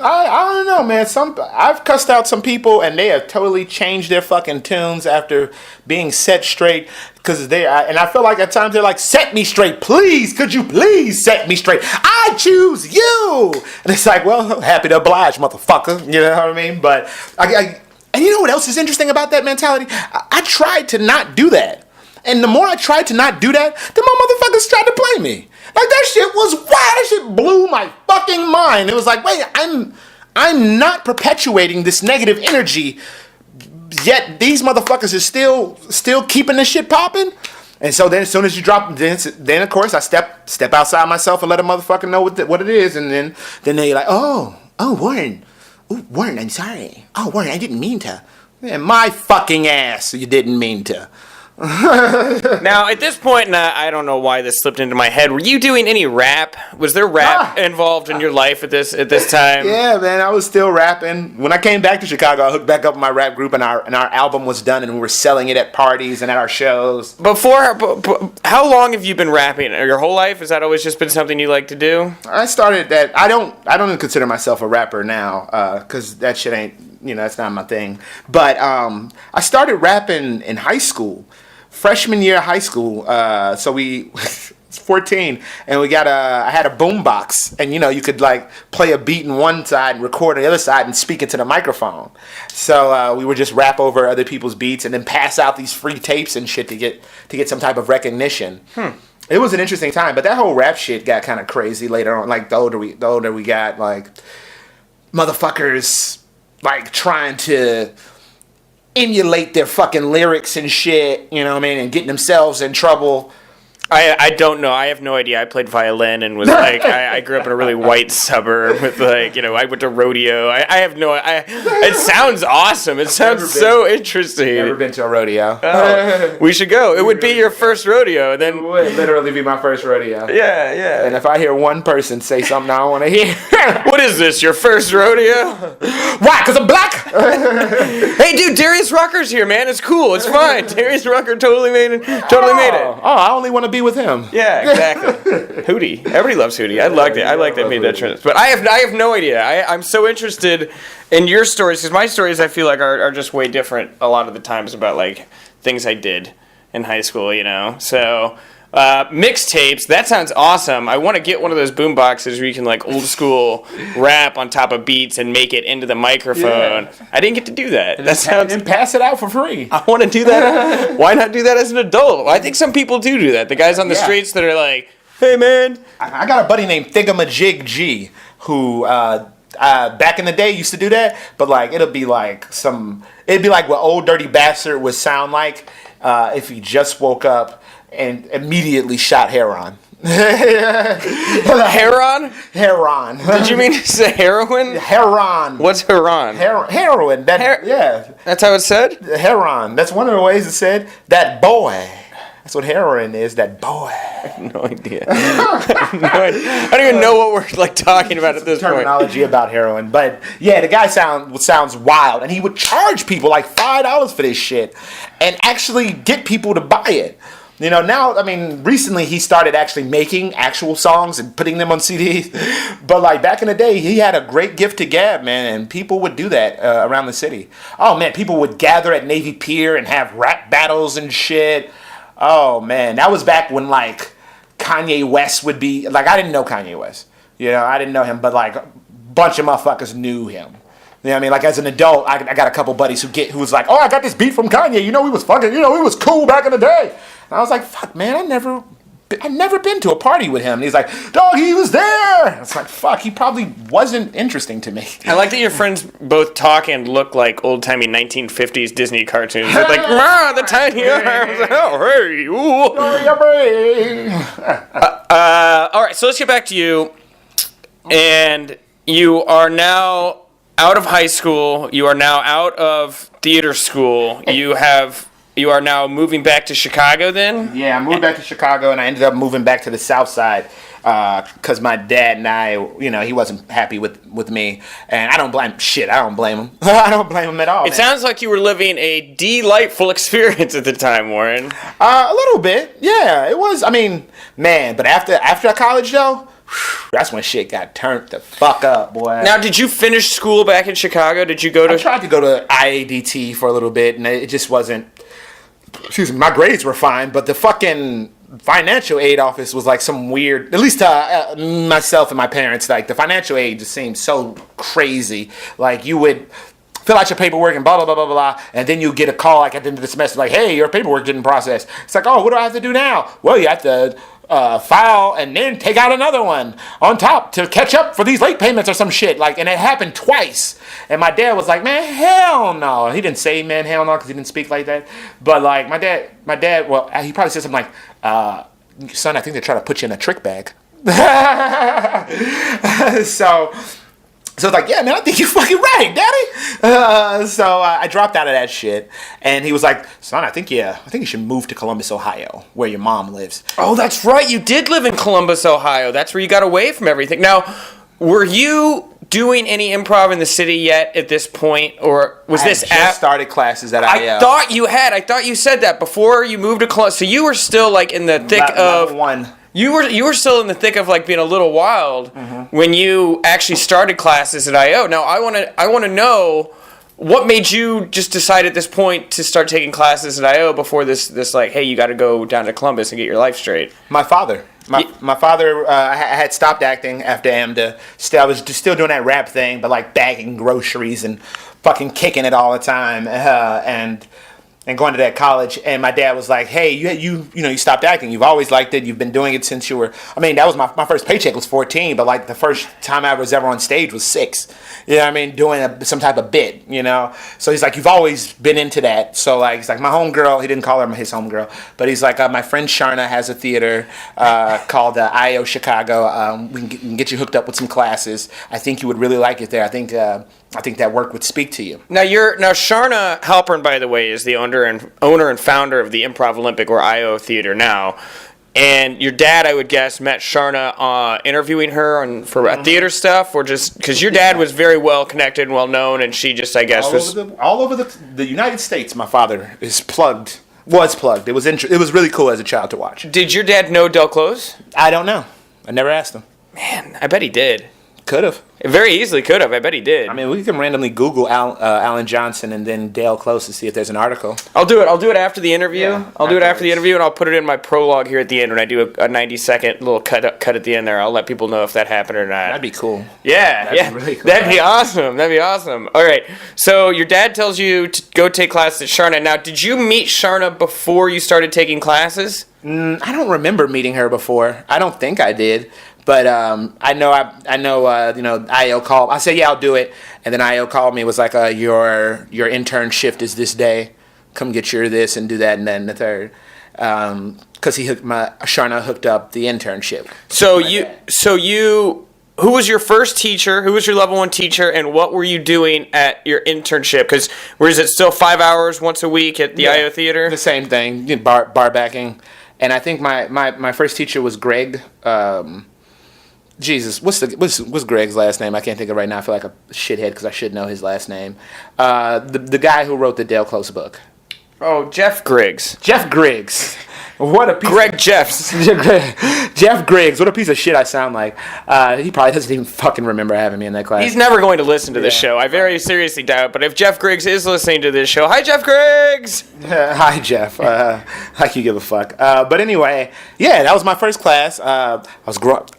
I don't know, man. I've cussed out some people, and they have totally changed their fucking tunes after being set straight. And I feel like at times they're like, "Set me straight, please. Could you please set me straight? I choose you." And it's like, well, happy to oblige, motherfucker. You know what I mean? But and you know what else is interesting about that mentality? I tried to not do that. And the more I tried to not do that, the more motherfuckers tried to play me. Like, that shit was wild. That shit blew my fucking mind. It was like, wait, I'm not perpetuating this negative energy, yet these motherfuckers are still keeping this shit popping. And so then as soon as you drop, then of course I step outside myself and let a motherfucker know what it is. And then they're like, oh, Warren. Oh, Warren, I'm sorry. Oh, Warren, I didn't mean to. Yeah, my fucking ass, you didn't mean to. Now, at this point, and I don't know why this slipped into my head, were you doing any rap? Was there rap involved in your life at this time? Yeah, man, I was still rapping. When I came back to Chicago, I hooked back up with my rap group, and our album was done, and we were selling it at parties and at our shows. How long have you been rapping? Your whole life? Has that always just been something you like to do? I started that. I don't even consider myself a rapper now, because that shit ain't, that's not my thing. But I started rapping in high school. Freshman year of high school, so we was 14, and I had a boom box, and you could like play a beat on one side and record on the other side and speak it to the microphone. So we would just rap over other people's beats and then pass out these free tapes and shit to get some type of recognition. It was an interesting time, but that whole rap shit got kind of crazy later on. Like the older we got, like motherfuckers like trying to emulate their fucking lyrics and shit, you know what I mean, and getting themselves in trouble. I don't know. I have no idea. I played violin and was like, I grew up in a really white suburb with like, I went to rodeo. It sounds awesome. It sounds so interesting. Never been to a rodeo. Oh, we should go. It would be your first rodeo. And then it would literally be my first rodeo. Yeah. And if I hear one person say something I don't want to hear. What is this, your first rodeo? Why? Because I'm black? Hey, dude, Darius Rucker's here, man. It's cool. It's fine. Darius Rucker totally made it. Oh, I only want to be with him. Yeah, exactly. Hootie. Everybody loves Hootie. I liked it. I like that made that trend. But I have no idea. I'm so interested in your stories, because my stories I feel like are just way different a lot of the times about like things I did in high school, So mixtapes, that sounds awesome. I want to get one of those boom boxes where you can like old school rap on top of beats and make it into the microphone. Yeah. I didn't get to do that. And pass it out for free. I want to do that. Why not do that as an adult? I think some people do that. The guys on the streets that are like, hey man. I got a buddy named Thingamajig G who back in the day used to do that, but like it'd be like what Old Dirty Bastard would sound like if he just woke up and immediately shot heroin. Heron? Heron. Did you mean to say heroin? Heron. What's heron? Heroin. Yeah. That's how it's said? Heron. That's one of the ways it's said. That boy. That's what heroin is, that boy. I have no idea. I don't even know what we're like talking about at this terminology point. About heroin. But yeah, the guy sounds wild. And he would charge people like $5 for this shit and actually get people to buy it. Now, recently he started actually making actual songs and putting them on CDs. But, like, back in the day, he had a great gift to gab, man, and people would do that around the city. Oh, man, people would gather at Navy Pier and have rap battles and shit. Oh, man, that was back when, like, Kanye West would be... Like, I didn't know Kanye West. I didn't know him, but, like, a bunch of motherfuckers knew him. You know what I mean? Like, as an adult, I got a couple buddies who was like, oh, I got this beat from Kanye. We was fucking, we was cool back in the day. And I was like, fuck, man, I've never been to a party with him. And he's like, dog, he was there. And it's like, fuck, he probably wasn't interesting to me. I like that your friends both talk and look like old-timey 1950s Disney cartoons. They're like, the tiny arms. Oh, hey, ooh. All right, so let's get back to you. And you are now out of high school. You are now out of theater school. You are now moving back to Chicago then? Yeah, I moved back to Chicago, and I ended up moving back to the South Side because my dad and I, he wasn't happy with me. And I don't blame him. I don't blame him at all. It sounds like you were living a delightful experience at the time, Warren. A little bit, yeah. It was, but after college, though, that's when shit got turned the fuck up, boy. Now, did you finish school back in Chicago? Did you go to... I tried to go to IADT for a little bit, and it just wasn't... Excuse me, my grades were fine, but the fucking financial aid office was like some weird... At least to myself and my parents, like, the financial aid just seemed so crazy. Like, you would fill out your paperwork and blah, blah, blah, blah, blah, and then you get a call, like, at the end of the semester, like, hey, your paperwork didn't process. It's like, oh, what do I have to do now? Well, you have to... file and then take out another one on top to catch up for these late payments or some shit. Like, and it happened twice. And my dad was like, man, hell no. He didn't say, man, hell no, because he didn't speak like that. But like my dad, well, he probably said something like, son, I think they're trying to put you in a trick bag. So it's like, yeah, man, I think you're fucking right, Daddy. So I dropped out of that shit, and he was like, son, I think you should move to Columbus, Ohio, where your mom lives. Oh, that's right. You did live in Columbus, Ohio. That's where you got away from everything. Now, were you doing any improv in the city yet at this point, or was this just started classes at IL? I thought you had. I thought you said that before you moved to Columbus. So you were still like in the thick of one. You were still in the thick of like being a little wild when you actually started classes at IO. Now I want to know what made you just decide at this point to start taking classes at IO before this like, hey, you got to go down to Columbus and get your life straight. My father. My father, I had stopped acting after AMDA. I was just still doing that rap thing, but like bagging groceries and fucking kicking it all the time, and going to that college. And my dad was like, hey, you stopped acting. You've always liked it. You've been doing it since you were, I mean, that was my first paycheck was 14, but like the first time I was ever on stage was 6. You know what I mean? Doing some type of bit, you know? So he's like, you've always been into that. So like, he's like, my homegirl, he didn't call her his homegirl, but he's like, my friend Sharna has a theater called IO Chicago. We can get you hooked up with some classes. I think you would really like it there. I think that work would speak to you. Now Sharna Halpern, by the way, is the owner and founder of the Improv Olympic, or IO Theater now. And your dad, I would guess, met Sharna interviewing her for theater stuff, or just because your dad was very well connected and well known, and she just, I guess, all over the United States. My father was plugged. It was really cool as a child to watch. Did your dad know Del Close? I don't know. I never asked him. Man, I bet he did. Could have. Very easily could have. I bet he did. I mean, we can randomly Google Alan Johnson and then Dale Close to see if there's an article. I'll do it after the interview. Yeah, I'll do it after the interview, and I'll put it in my prologue here at the end when I do a 90-second little cut at the end there. I'll let people know if that happened or not. That'd be cool. Yeah, That'd be really cool. That'd be awesome. All right. So your dad tells you to go take classes at Sharna. Now, did you meet Sharna before you started taking classes? I don't remember meeting her before. I don't think I did. But I know IO called. I said, yeah, I'll do it. And then IO called me, was like, your intern shift is this day. Come get your this and do that, and then the third. Because Sharna hooked up the internship. Who was your first teacher? Who was your level 1 teacher? And what were you doing at your internship? Because was it still 5 hours once a week at the IO Theater? The same thing, bar backing. And I think my first teacher was Greg. Jesus, what's Greg's last name? I can't think of it right now. I feel like a shithead because I should know his last name. The guy who wrote the Dale Close book. Oh, Jeff Griggs. Jeff Griggs. What a piece Jeffs. Jeff Griggs. What a piece of shit I sound like. He probably doesn't even fucking remember having me in that class. He's never going to listen to this show. I very seriously doubt. But if Jeff Griggs is listening to this show, hi, Jeff Griggs. Hi, Jeff. Like you give a fuck. But anyway, yeah, that was my first class. I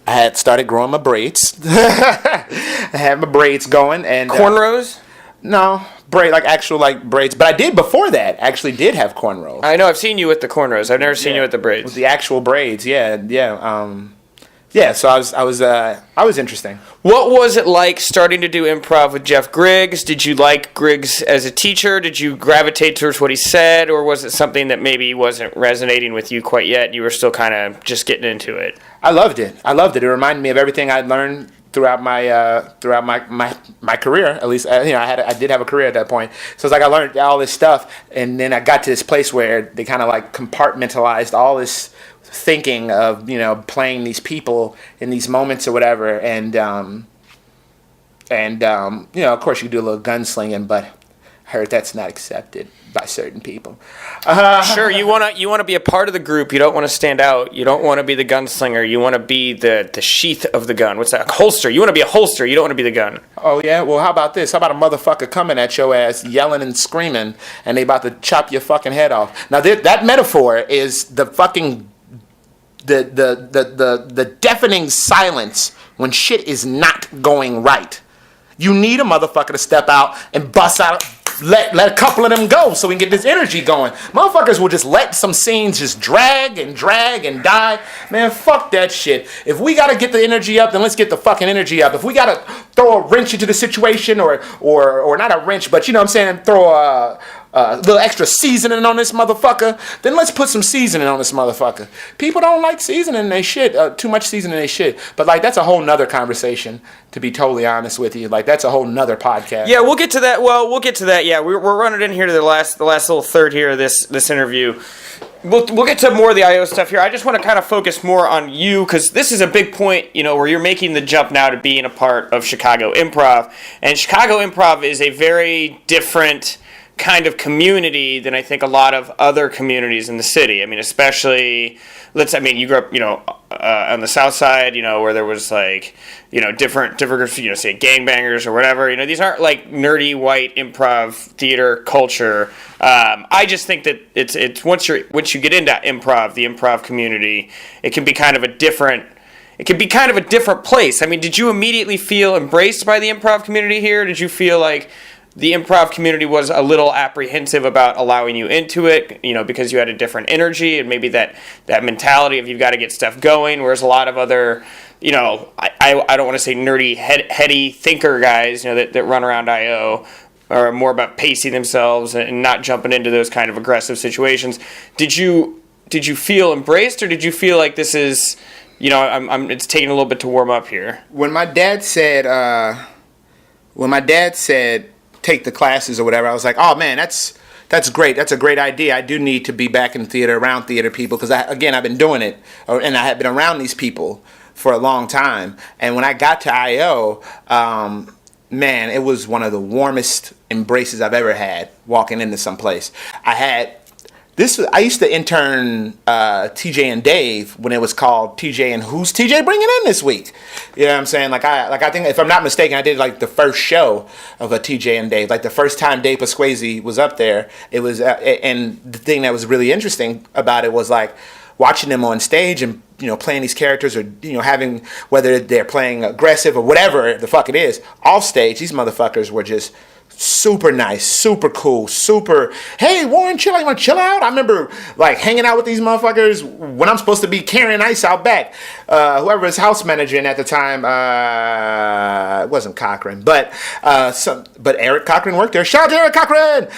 had started growing my braids. I had my braids going and cornrows. No, actual braids. But I did before that. Actually, did have cornrows. I know. I've seen you with the cornrows. I've never seen you with the braids. With the actual braids, yeah. So I was interesting. What was it like starting to do improv with Jeff Griggs? Did you like Griggs as a teacher? Did you gravitate towards what he said, or was it something that maybe wasn't resonating with you quite yet? You were still kind of just getting into it. I loved it. It reminded me of everything I'd learned throughout my career. At least I did have a career at that point. So it's like I learned all this stuff, and then I got to this place where they kind of like compartmentalized all this thinking of playing these people in these moments or whatever, and of course you do a little gunslinging, but Heard that's not accepted by certain people. Sure, you wanna be a part of the group. You don't want to stand out. You don't want to be the gunslinger. You want to be the sheath of the gun. What's that? Holster. You want to be a holster. You don't want to be the gun. Oh, yeah? Well, how about this? How about a motherfucker coming at your ass, yelling and screaming, and they about to chop your fucking head off? Now, that metaphor is the fucking... The deafening silence when shit is not going right. You need a motherfucker to step out and bust out... Let a couple of them go so we can get this energy going. Motherfuckers will just let some scenes just drag and die. Man, fuck that shit. If we gotta get the energy up, then let's get the fucking energy up. If we gotta throw a wrench into the situation or not a wrench, but you know what I'm saying, throw a little extra seasoning on this motherfucker, then let's put some seasoning on this motherfucker. People don't like seasoning they shit, too much seasoning they shit. But like that's a whole nother conversation, to be totally honest with you. Like that's a whole nother podcast. Yeah, we'll get to that. Well, we'll get to that. Yeah, we're running in here to the last little third here of this interview. We'll get to more of the IO stuff here. I just want to kind of focus more on you because this is a big point, you know, where you're making the jump now to being a part of Chicago Improv. And Chicago Improv is a very different kind of community than I think a lot of other communities in the city. I mean, especially, you grew up, you know, on the south side, you know, where there was like, you know, different groups, you know, say gangbangers or whatever. You know, these aren't like nerdy white improv theater culture. I just think that it's once you get into improv, the improv community, it can be kind of a different place. I mean, did you immediately feel embraced by the improv community here? Did you feel like the improv community was a little apprehensive about allowing you into it, you know, because you had a different energy and maybe that mentality of you've got to get stuff going, whereas a lot of other, you know, I don't want to say nerdy, heady thinker guys, you know, that run around I.O. are more about pacing themselves and not jumping into those kind of aggressive situations. Did you feel embraced, or did you feel like this is, you know, it's taking a little bit to warm up here? When my dad said take the classes or whatever, I was like, oh man, that's great. That's a great idea. I do need to be back in theater, around theater people, because I've been doing it, and I have been around these people for a long time. And when I got to I.O., man, it was one of the warmest embraces I've ever had walking into some place. I used to intern TJ and Dave when it was called TJ and Who's TJ Bringing In This Week? You know what I'm saying? I think, if I'm not mistaken, I did like the first show of a TJ and Dave. Like the first time Dave Pasquazi was up there, it was, and the thing that was really interesting about it was like watching them on stage and, you know, playing these characters, or, you know, having, whether they're playing aggressive or whatever the fuck it is, off stage, these motherfuckers were just super nice, super cool, super, hey, Warren, chill out, you want to chill out? I remember, like, hanging out with these motherfuckers when I'm supposed to be carrying ice out back. Whoever was house managing at the time, it wasn't Cochran, but Eric Cochran worked there. Shout out to Eric Cochran!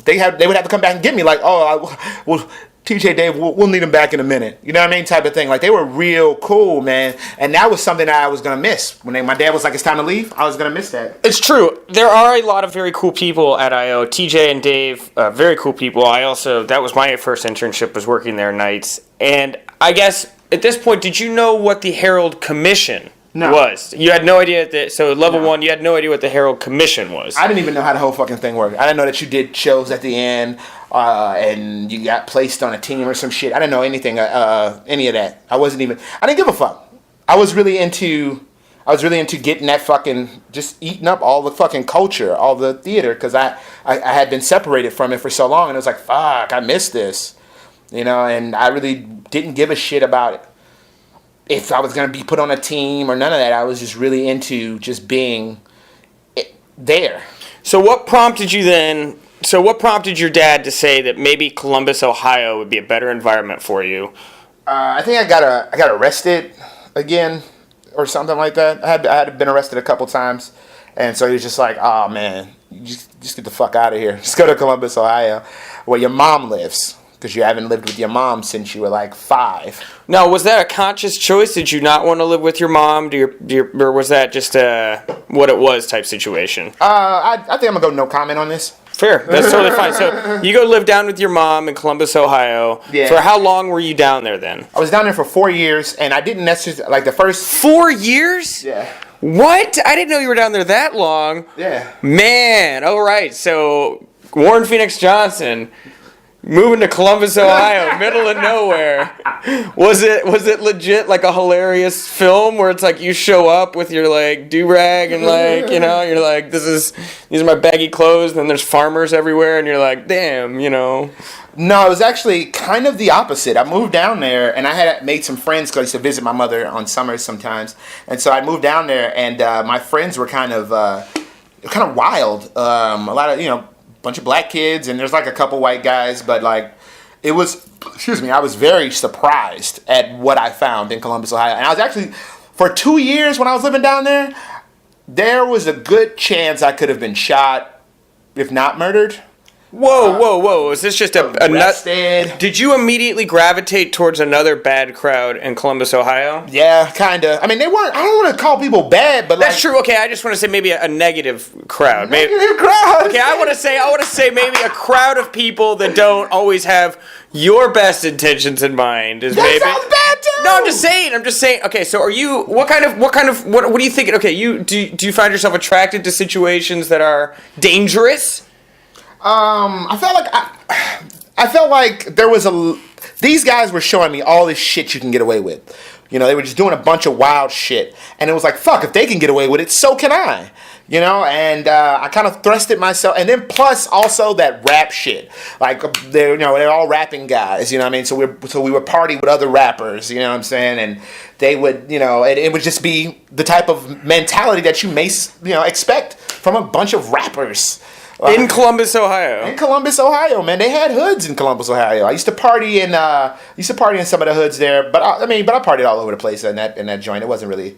They would have to come back and get me, like, well, TJ Dave, we'll need him back in a minute. You know what I mean? Type of thing. Like, they were real cool, man. And that was something that I was going to miss. When my dad was like, it's time to leave, I was going to miss that. It's true. There are a lot of very cool people at I.O. TJ and Dave, very cool people. That was my first internship, was working there nights. And I guess, at this point, did you know what the Herald Commission was? You had no idea so level one, you had no idea what the Herald Commission was. I didn't even know how the whole fucking thing worked. I didn't know that you did shows at the end, and you got placed on a team or some shit. I didn't know anything, any of that. I didn't give a fuck. I was really into getting that fucking, just eating up all the fucking culture, all the theater, because I had been separated from it for so long, and it was like, fuck, I missed this. You know, and I really didn't give a shit about it. If I was going to be put on a team or none of that, I was just really into just being there. So what prompted your dad to say that maybe Columbus, Ohio would be a better environment for you? I think I got arrested again or something like that. I had been arrested a couple times. And so he was just like, oh man, you just get the fuck out of here. Just go to Columbus, Ohio, where your mom lives. Because you haven't lived with your mom since you were like 5. Now, was that a conscious choice? Did you not want to live with your mom? Or was that just what it was type situation? I think I'm going to go no comment on this. Fair. That's totally fine. So you go live down with your mom in Columbus, Ohio. Yeah. For how long were you down there then? I was down there for 4 years, and I didn't necessarily, like the first... 4 years? Yeah. What? I didn't know you were down there that long. Yeah. Man, all right. So Warren Phynix Johnson moving to Columbus, Ohio, middle of nowhere. Was it legit like a hilarious film where it's like you show up with your like do-rag and like, you know, you're like, these are my baggy clothes, and then there's farmers everywhere, and you're like, damn, you know. No, it was actually kind of the opposite. I moved down there, and I had made some friends because I used to visit my mother on summers sometimes. And so I moved down there, and my friends were kind of wild. A lot of, bunch of black kids, and there's like a couple white guys, but like it was, I was very surprised at what I found in Columbus, Ohio. And I was actually, for 2 years when I was living down there was a good chance I could have been shot, if not murdered. Whoa. Is this just a nut? Did you immediately gravitate towards another bad crowd in Columbus, Ohio? Yeah, kind of. I mean, they weren't, I don't want to call people bad, but that's true. Okay, I just want to say maybe a negative crowd. Negative crowd. Okay, I want to say maybe a crowd of people that don't always have your best intentions in mind. Sounds bad too. No, I'm just saying. Okay, so are you? What do you think? Okay, do you find yourself attracted to situations that are dangerous? I felt like there was these guys were showing me all this shit you can get away with. They were just doing a bunch of wild shit. And it was like, fuck, if they can get away with it, so can I. And I kind of thrusted myself. And then plus also that rap shit. Like, they're all rapping guys, you know what I mean? So we would party with other rappers, you know what I'm saying? And they would, it would just be the type of mentality that you may, expect from a bunch of rappers. In Columbus, Ohio. In Columbus, Ohio, man. They had hoods in Columbus, Ohio. I used to party in some of the hoods there, but I partied all over the place in that joint. It wasn't really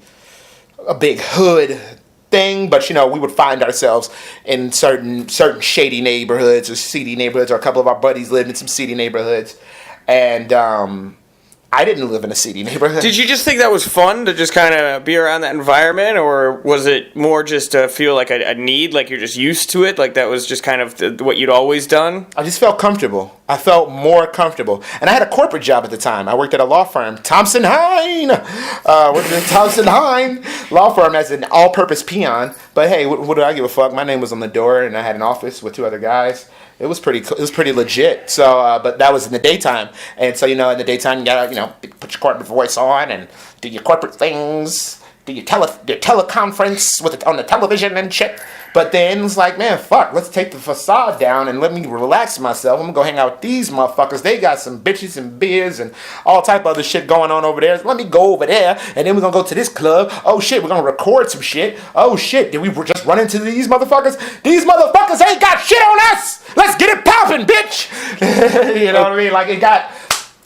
a big hood thing, but we would find ourselves in certain shady neighborhoods or seedy neighborhoods, or a couple of our buddies lived in some seedy neighborhoods, and I didn't live in a seedy neighborhood. Did you just think that was fun to just kind of be around that environment, or was it more just to feel like a need, like you're just used to it, like that was just kind of what you'd always done? I just felt comfortable. I felt more comfortable. And I had a corporate job at the time. I worked at a law firm, Thompson Hine. Worked at Thompson Hine law firm as an all-purpose peon. But hey, what do I give a fuck? My name was on the door, and I had an office with 2 other guys. It was pretty legit. So, but that was in the daytime, and so in the daytime you gotta put your corporate voice on and do your corporate things, do your teleconference on the television and shit. But then it's like, man, fuck, let's take the facade down and let me relax myself. I'm gonna go hang out with these motherfuckers. They got some bitches and beers and all type of other shit going on over there. So let me go over there, and then we're gonna go to this club. Oh shit, we're gonna record some shit. Oh shit, did we just run into these motherfuckers? These motherfuckers ain't got shit on us. Let's get it popping, bitch. You know what I mean? Like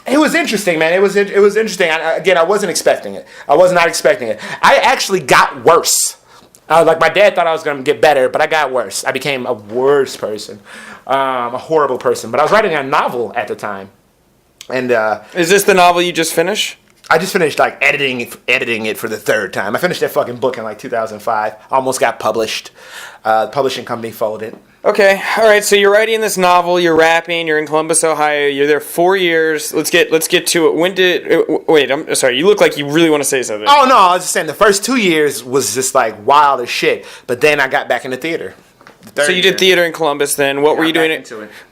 it was interesting, man. It was interesting. I wasn't expecting it. I was not expecting it. I actually got worse. Like my dad thought I was going to get better, but I got worse. I became a worse person, a horrible person. But I was writing a novel at the time, and is this the novel you just finished? I just finished editing it for the 3rd time. I finished that fucking book in 2005. Almost got published. The publishing company folded. Okay, all right. So you're writing this novel. You're rapping. You're in Columbus, Ohio. You're there 4 years. Let's get to it. Wait? I'm sorry. You look like you really want to say something. Oh no, I was just saying the first 2 years was just like wild as shit. But then I got back into theater. So you did theater in Columbus. Then what were you doing?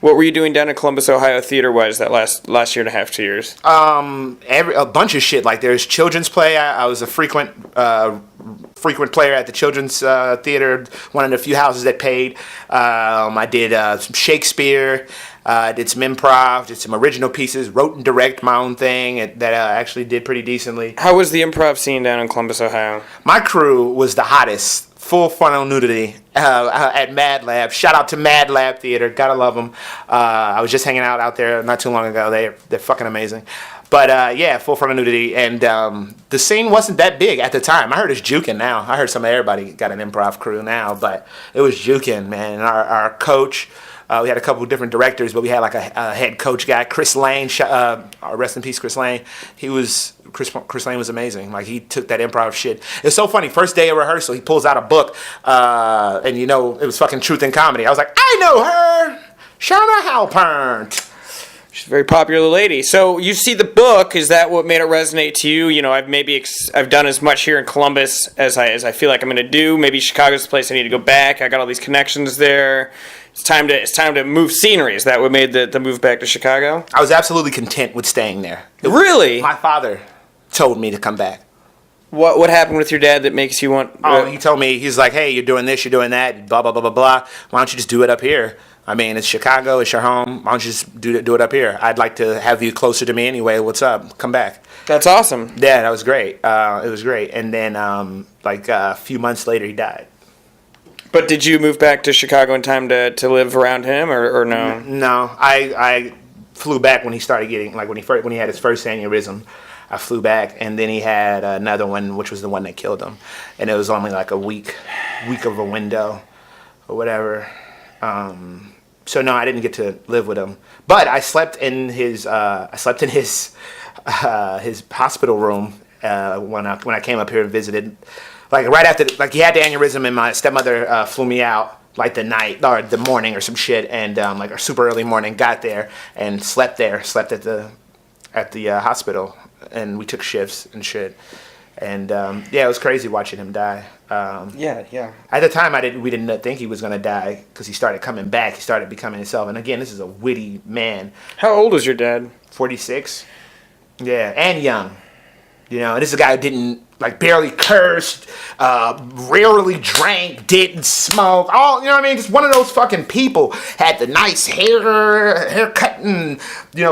What were you doing down in Columbus, Ohio, theater-wise that last year and a half, 2 years? A bunch of shit. Like there's children's play. I was a frequent player at the children's theater. One of the few houses that paid. I did some Shakespeare. I did some improv. Did some original pieces. Wrote and direct my own thing that I actually did pretty decently. How was the improv scene down in Columbus, Ohio? My crew was the hottest. Full frontal nudity at Mad Lab. Shout out to Mad Lab Theater. Gotta love them. I was just hanging out there not too long ago. They're fucking amazing. But yeah, full frontal nudity. And the scene wasn't that big at the time. I heard it's juking now. I heard everybody got an improv crew now. But it was juking, man. And our coach, we had a couple of different directors, but we had like a head coach guy, Chris Lane. Rest in peace, Chris Lane. Chris Lane was amazing. Like he took that improv shit. It's so funny. First day of rehearsal, he pulls out a book, and it was fucking Truth and Comedy. I was like, I know her, Shauna Halpern. She's a very popular lady. So you see the book. Is that what made it resonate to you? You know, I've done as much here in Columbus as I feel like I'm going to do. Maybe Chicago's the place I need to go back. I got all these connections there. It's time to move scenery. Is that what made the move back to Chicago? I was absolutely content with staying there. Really? My father told me to come back. What happened with your dad that makes you want... He told me, he's like, hey, you're doing this, you're doing that, blah, blah, blah, blah, blah. Why don't you just do it up here? I mean, it's Chicago, it's your home. Why don't you just do it up here? I'd like to have you closer to me anyway. What's up? Come back. That's awesome. Yeah, that was great. It was great. And then, a few months later, he died. But did you move back to Chicago in time to live around him, or no? No, I flew back when he started getting, like, when he had his first aneurysm. I flew back, and then he had another one, which was the one that killed him. And it was only like a week of a window or whatever. So no, I didn't get to live with him, but I slept in his hospital room when I came up here and visited. Like right after, like he had the aneurysm, and my stepmother flew me out like the night or the morning or some shit, and like a super early morning, got there and slept at the hospital, and we took shifts and shit. And it was crazy watching him die. Yeah. At the time, we didn't think he was gonna die because he started coming back. He started becoming himself. And again, this is a witty man. How old was your dad? 46. Yeah, and young. You know, and this is a guy who didn't, like, barely cursed, rarely drank, didn't smoke. All, you know what I mean? Just one of those fucking people. Had the nice haircut and,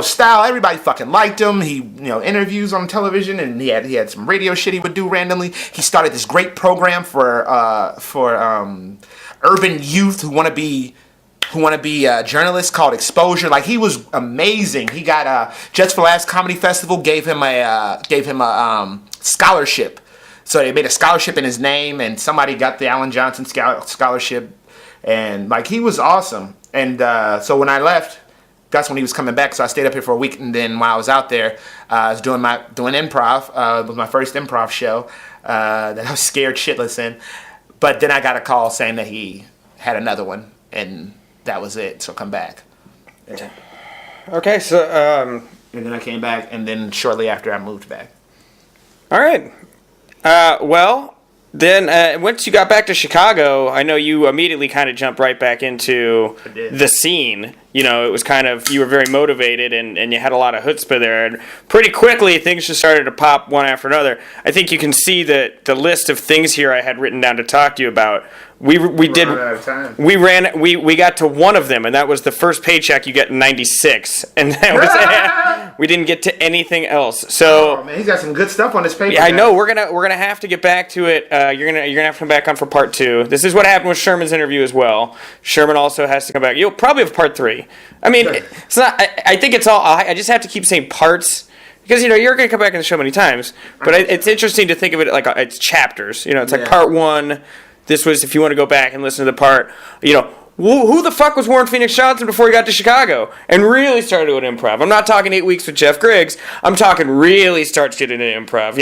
style. Everybody fucking liked him. He, interviews on television, and he had some radio shit he would do randomly. He started this great program for urban youth who want to be journalists called Exposure. Like, he was amazing. He got Just for Laughs Comedy Festival gave him a scholarship. So they made a scholarship in his name, and somebody got the Alan Johnson scholarship, and like he was awesome. And so when I left, that's when he was coming back. So I stayed up here for a week, and then while I was out there, I was doing improv. It was my first improv show that I was scared shitless in. But then I got a call saying that he had another one, and that was it. So come back. Okay, so And then I came back, and then shortly after I moved back. all right. Well, then once you got back to Chicago, I know you immediately kind of jumped right back into the scene. You know, it was kind of, you were very motivated, and you had a lot of chutzpah there. And pretty quickly, things just started to pop one after another. I think you can see that the list of things here I had written down to talk to you about. We got to one of them, and that was the first paycheck you get in '96, and that was we didn't get to anything else. So man, he's got some good stuff on his paper. yeah, I know. We're gonna have to get back to it. You're gonna have to come back on for part 2. This is what happened with Sherman's interview as well. Sherman also has to come back. You'll probably have part 3. I mean, it's not. I think it's all. I just have to keep saying parts. Because, you're going to come back on the show many times. But it's interesting to think of it like it's chapters. It's like part 1. This was, if you want to go back and listen to the part, who the fuck was Warren Phynix Johnson before he got to Chicago and really started doing improv? I'm not talking 8 weeks with Jeff Griggs. I'm talking really starts getting into improv,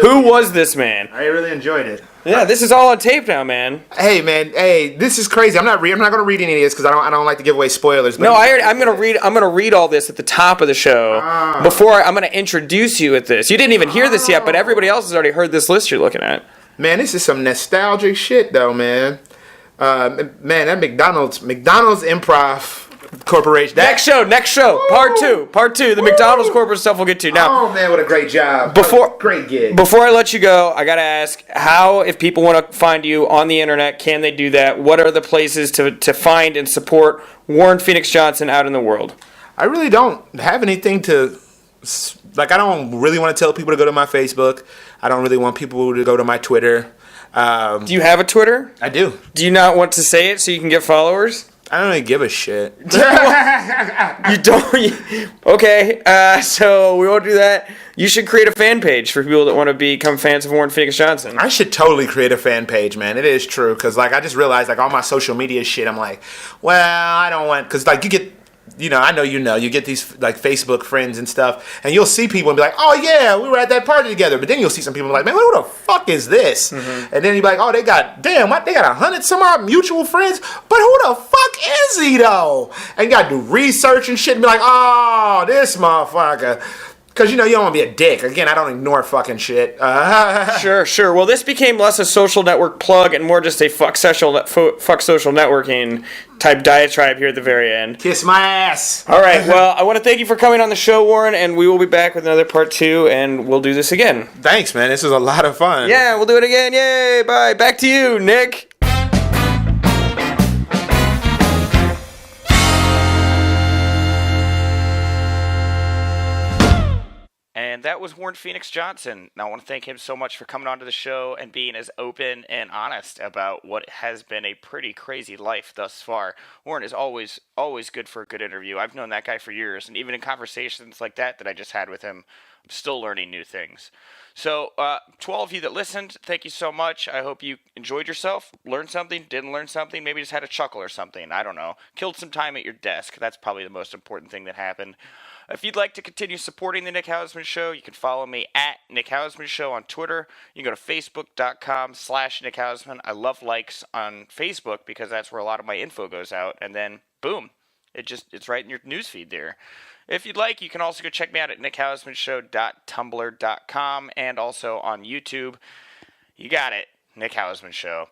Who was this man? I really enjoyed it. Yeah, this is all on tape now, man. Hey, man. Hey, this is crazy. I'm not going to read any of this because I don't like to give away spoilers. But No, I'm gonna read all this at the top of the show before I'm gonna introduce you at this. You didn't even hear this yet, but everybody else has already heard this list you're looking at. Man, this is some nostalgic shit, though, man. Man, that McDonald's Improv Corporation. Next show, part 2. The McDonald's corporate stuff we'll get to now. Oh man, what a great job! Great gig. Before I let you go, I gotta ask: how, if people want to find you on the internet, can they do that? What are the places to find and support Warren Phynix Johnson out in the world? I really don't have anything to. Like, I don't really want to tell people to go to my Facebook. I don't really want people to go to my Twitter. Do you have a Twitter? I do. Do you not want to say it so you can get followers? I don't really give a shit. You don't? Okay, so we won't do that. You should create a fan page for people that want to become fans of Warren Phynix Johnson. I should totally create a fan page, man. It is true. Because, like, I just realized, like, all my social media shit, I'm like, well, I don't want... Because, like, you get I know you get these like Facebook friends and stuff, and you'll see people and be like, oh yeah, we were at that party together. But then you'll see some people like, man, who the fuck is this? And then you'll be like, oh, they got 100 some odd mutual friends, but who the fuck is he though? And you gotta do research and shit and be like, oh, this motherfucker. Because, you don't want to be a dick. Again, I don't ignore fucking shit. Sure. Well, this became less a social network plug and more just a fuck social networking type diatribe here at the very end. Kiss my ass. All right. Well, I want to thank you for coming on the show, Warren, and we will be back with another part 2, and we'll do this again. Thanks, man. This was a lot of fun. Yeah, we'll do it again. Yay. Bye. Back to you, Nick. And that was Warren Phynix Johnson. Now, I want to thank him so much for coming onto the show and being as open and honest about what has been a pretty crazy life thus far. Warren is always good for a good interview. I've known that guy for years, and even in conversations like that I just had with him, I'm still learning new things. So, to all of you that listened, thank you so much. I hope you enjoyed yourself, learned something, didn't learn something, maybe just had a chuckle or something. I don't know. Killed some time at your desk. That's probably the most important thing that happened. If you'd like to continue supporting the Nick Hausman Show, you can follow me at Nick Hausman Show on Twitter. You can go to facebook.com/Nick Hausman. I love likes on Facebook because that's where a lot of my info goes out. And then, boom, it's right in your newsfeed there. If you'd like, you can also go check me out at nickhausmanshow.tumblr.com and also on YouTube. You got it, Nick Hausman Show.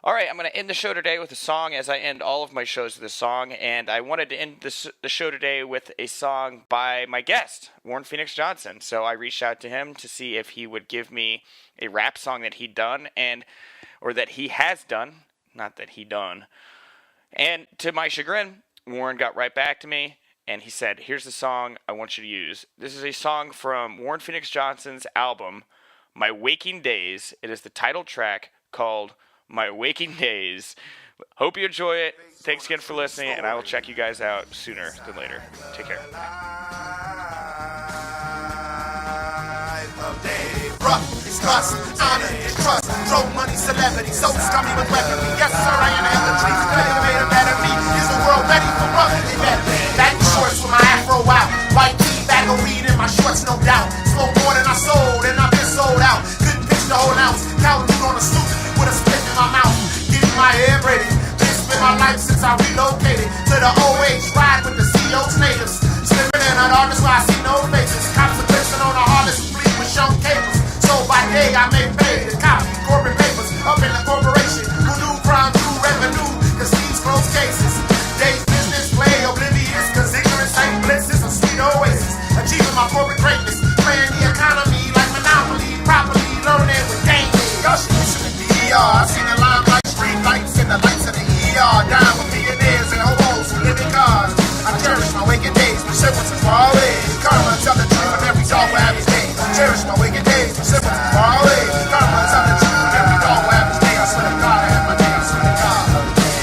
All right, I'm going to end the show today with a song, as I end all of my shows with a song, and I wanted to end the show today with a song by my guest, Warren Phynix Johnson. So I reached out to him to see if he would give me a rap song that he'd done, or that he has done, not that he done. And to my chagrin, Warren got right back to me, and he said, here's the song I want you to use. This is a song from Warren Phynix Johnson's album, My Waking Days. It is the title track called My Waking Days. Hope you enjoy it. Thanks again for listening, and I will check you guys out sooner than later. Take care. Disgust, honor, and trust. Drove money, celebrity, so scummy with weaponry. Yes, sir, I am the trees. Better made a better me. Is the world ready for rough? They better be. Back in shorts with my afro out. White tee, bag of weed in my shorts, no doubt. Smoke more than I sold, and I've been sold out. Couldn't pitch the whole ounce. Counting on a suit with a split in my mouth. Getting my hair braided. Been spent my life since I relocated to the OH. Ride with the CO's natives. Slipping in an office where I see no faces. Cops are glisten on the harness and fleet with shown capers. So by day I may pay the cop corporate papers up in the corporation who do crime, do revenue, cause these close cases. Day's business play oblivious, cause ignorance ain't bliss, it's a sweet oasis. Achieving my corporate greatness, playing the economy like Monopoly, properly learning with game. Y'all should listen to DER. I've seen the limelight, street lights, and the lights of the ER. Dying with millionaires and hobos who live in cars. I cherish my waking days, but shit was far away. Karma tell the truth, and every dog will have his day. Cherish my waking days, but shit was far away. Karma tell the truth, and every dog will have his day. I swear to God, I have my day, I swear to God.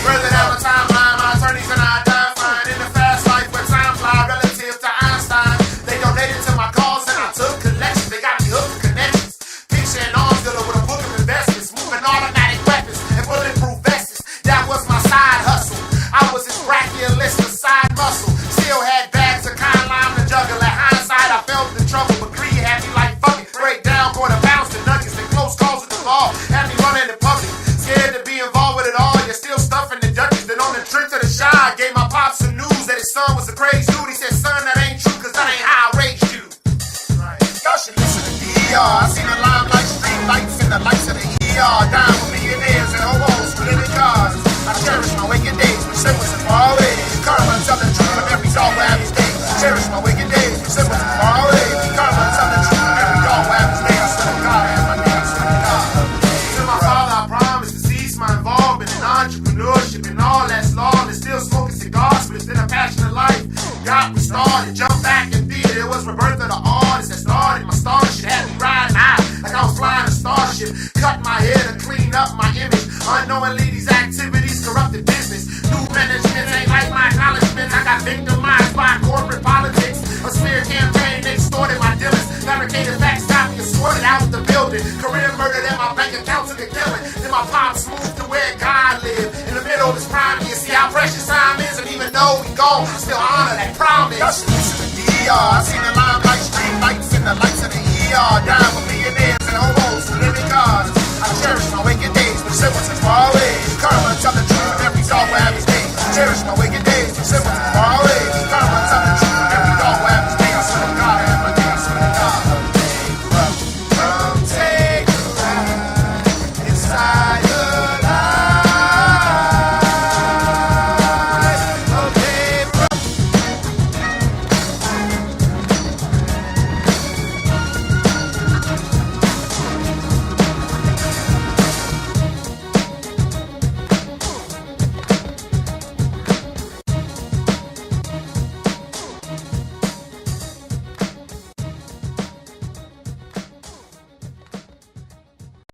Further down the timeline, my attorneys and I die fine in the fast life where time fly relative to Einstein. They donated to my cause and I took collections. They got me hooked with connections. Picture an arms dealer with a book of investments, moving automatic weapons and bulletproof vests. That was my side hustle. I was his brachialist, the side muscle. Still had bags of kind lime to juggle. At hindsight, I felt the trouble, but greed had me like fuck it. Break down, going to bounce the nuggets and close calls with the law. Had me running in public, scared to be involved with it all. You're still stuffing the judges. Then on the trip to the shy, I gave my pops some news that his son was a crazy dude. He said, son, that ain't true, cause that ain't how I raised you. Y'all should listen to DER. I've seen the limelight, street lights, and the lights of the ER. Dying with millionaires and hobos who live in cars. I cherish my waking days, but shit was far away. Karma tell the truth, and every dog will have his day. Cherish my waking days, but shit was far away. Karma tell the truth, and every dog will have his day. I swear to God, I have my day, I swear to God. To my father, I promise to cease my involvement in entrepreneurship and all that's lawless. Still smoking cigars, but it's been a passionate life. Got me started, jumped back in theater. It was rebirth of the artist that started my starship. Had me riding high like I was flying a starship. Cut my hair to clean up my image. Unknowingly, these activities corrupted business. New management ain't like my acknowledgments. I got victimized by corporate politics. A smear campaign, they extorted my dealings. Fabricated facts, got me escorted out of the building. Career murdered and my bank account took a killing. Then my pops moved to where God lived. In the middle of his prime. You see how precious time is, and even though we gone, still honor that promise. This is the DR. I seen the limelight, street lights, and the lights of the ER. Dying for millionaires and homos who live in cars. I cherish my waking days, but shit wasn't far away. Karma tell the truth, every dog will have his day. Cherish my waking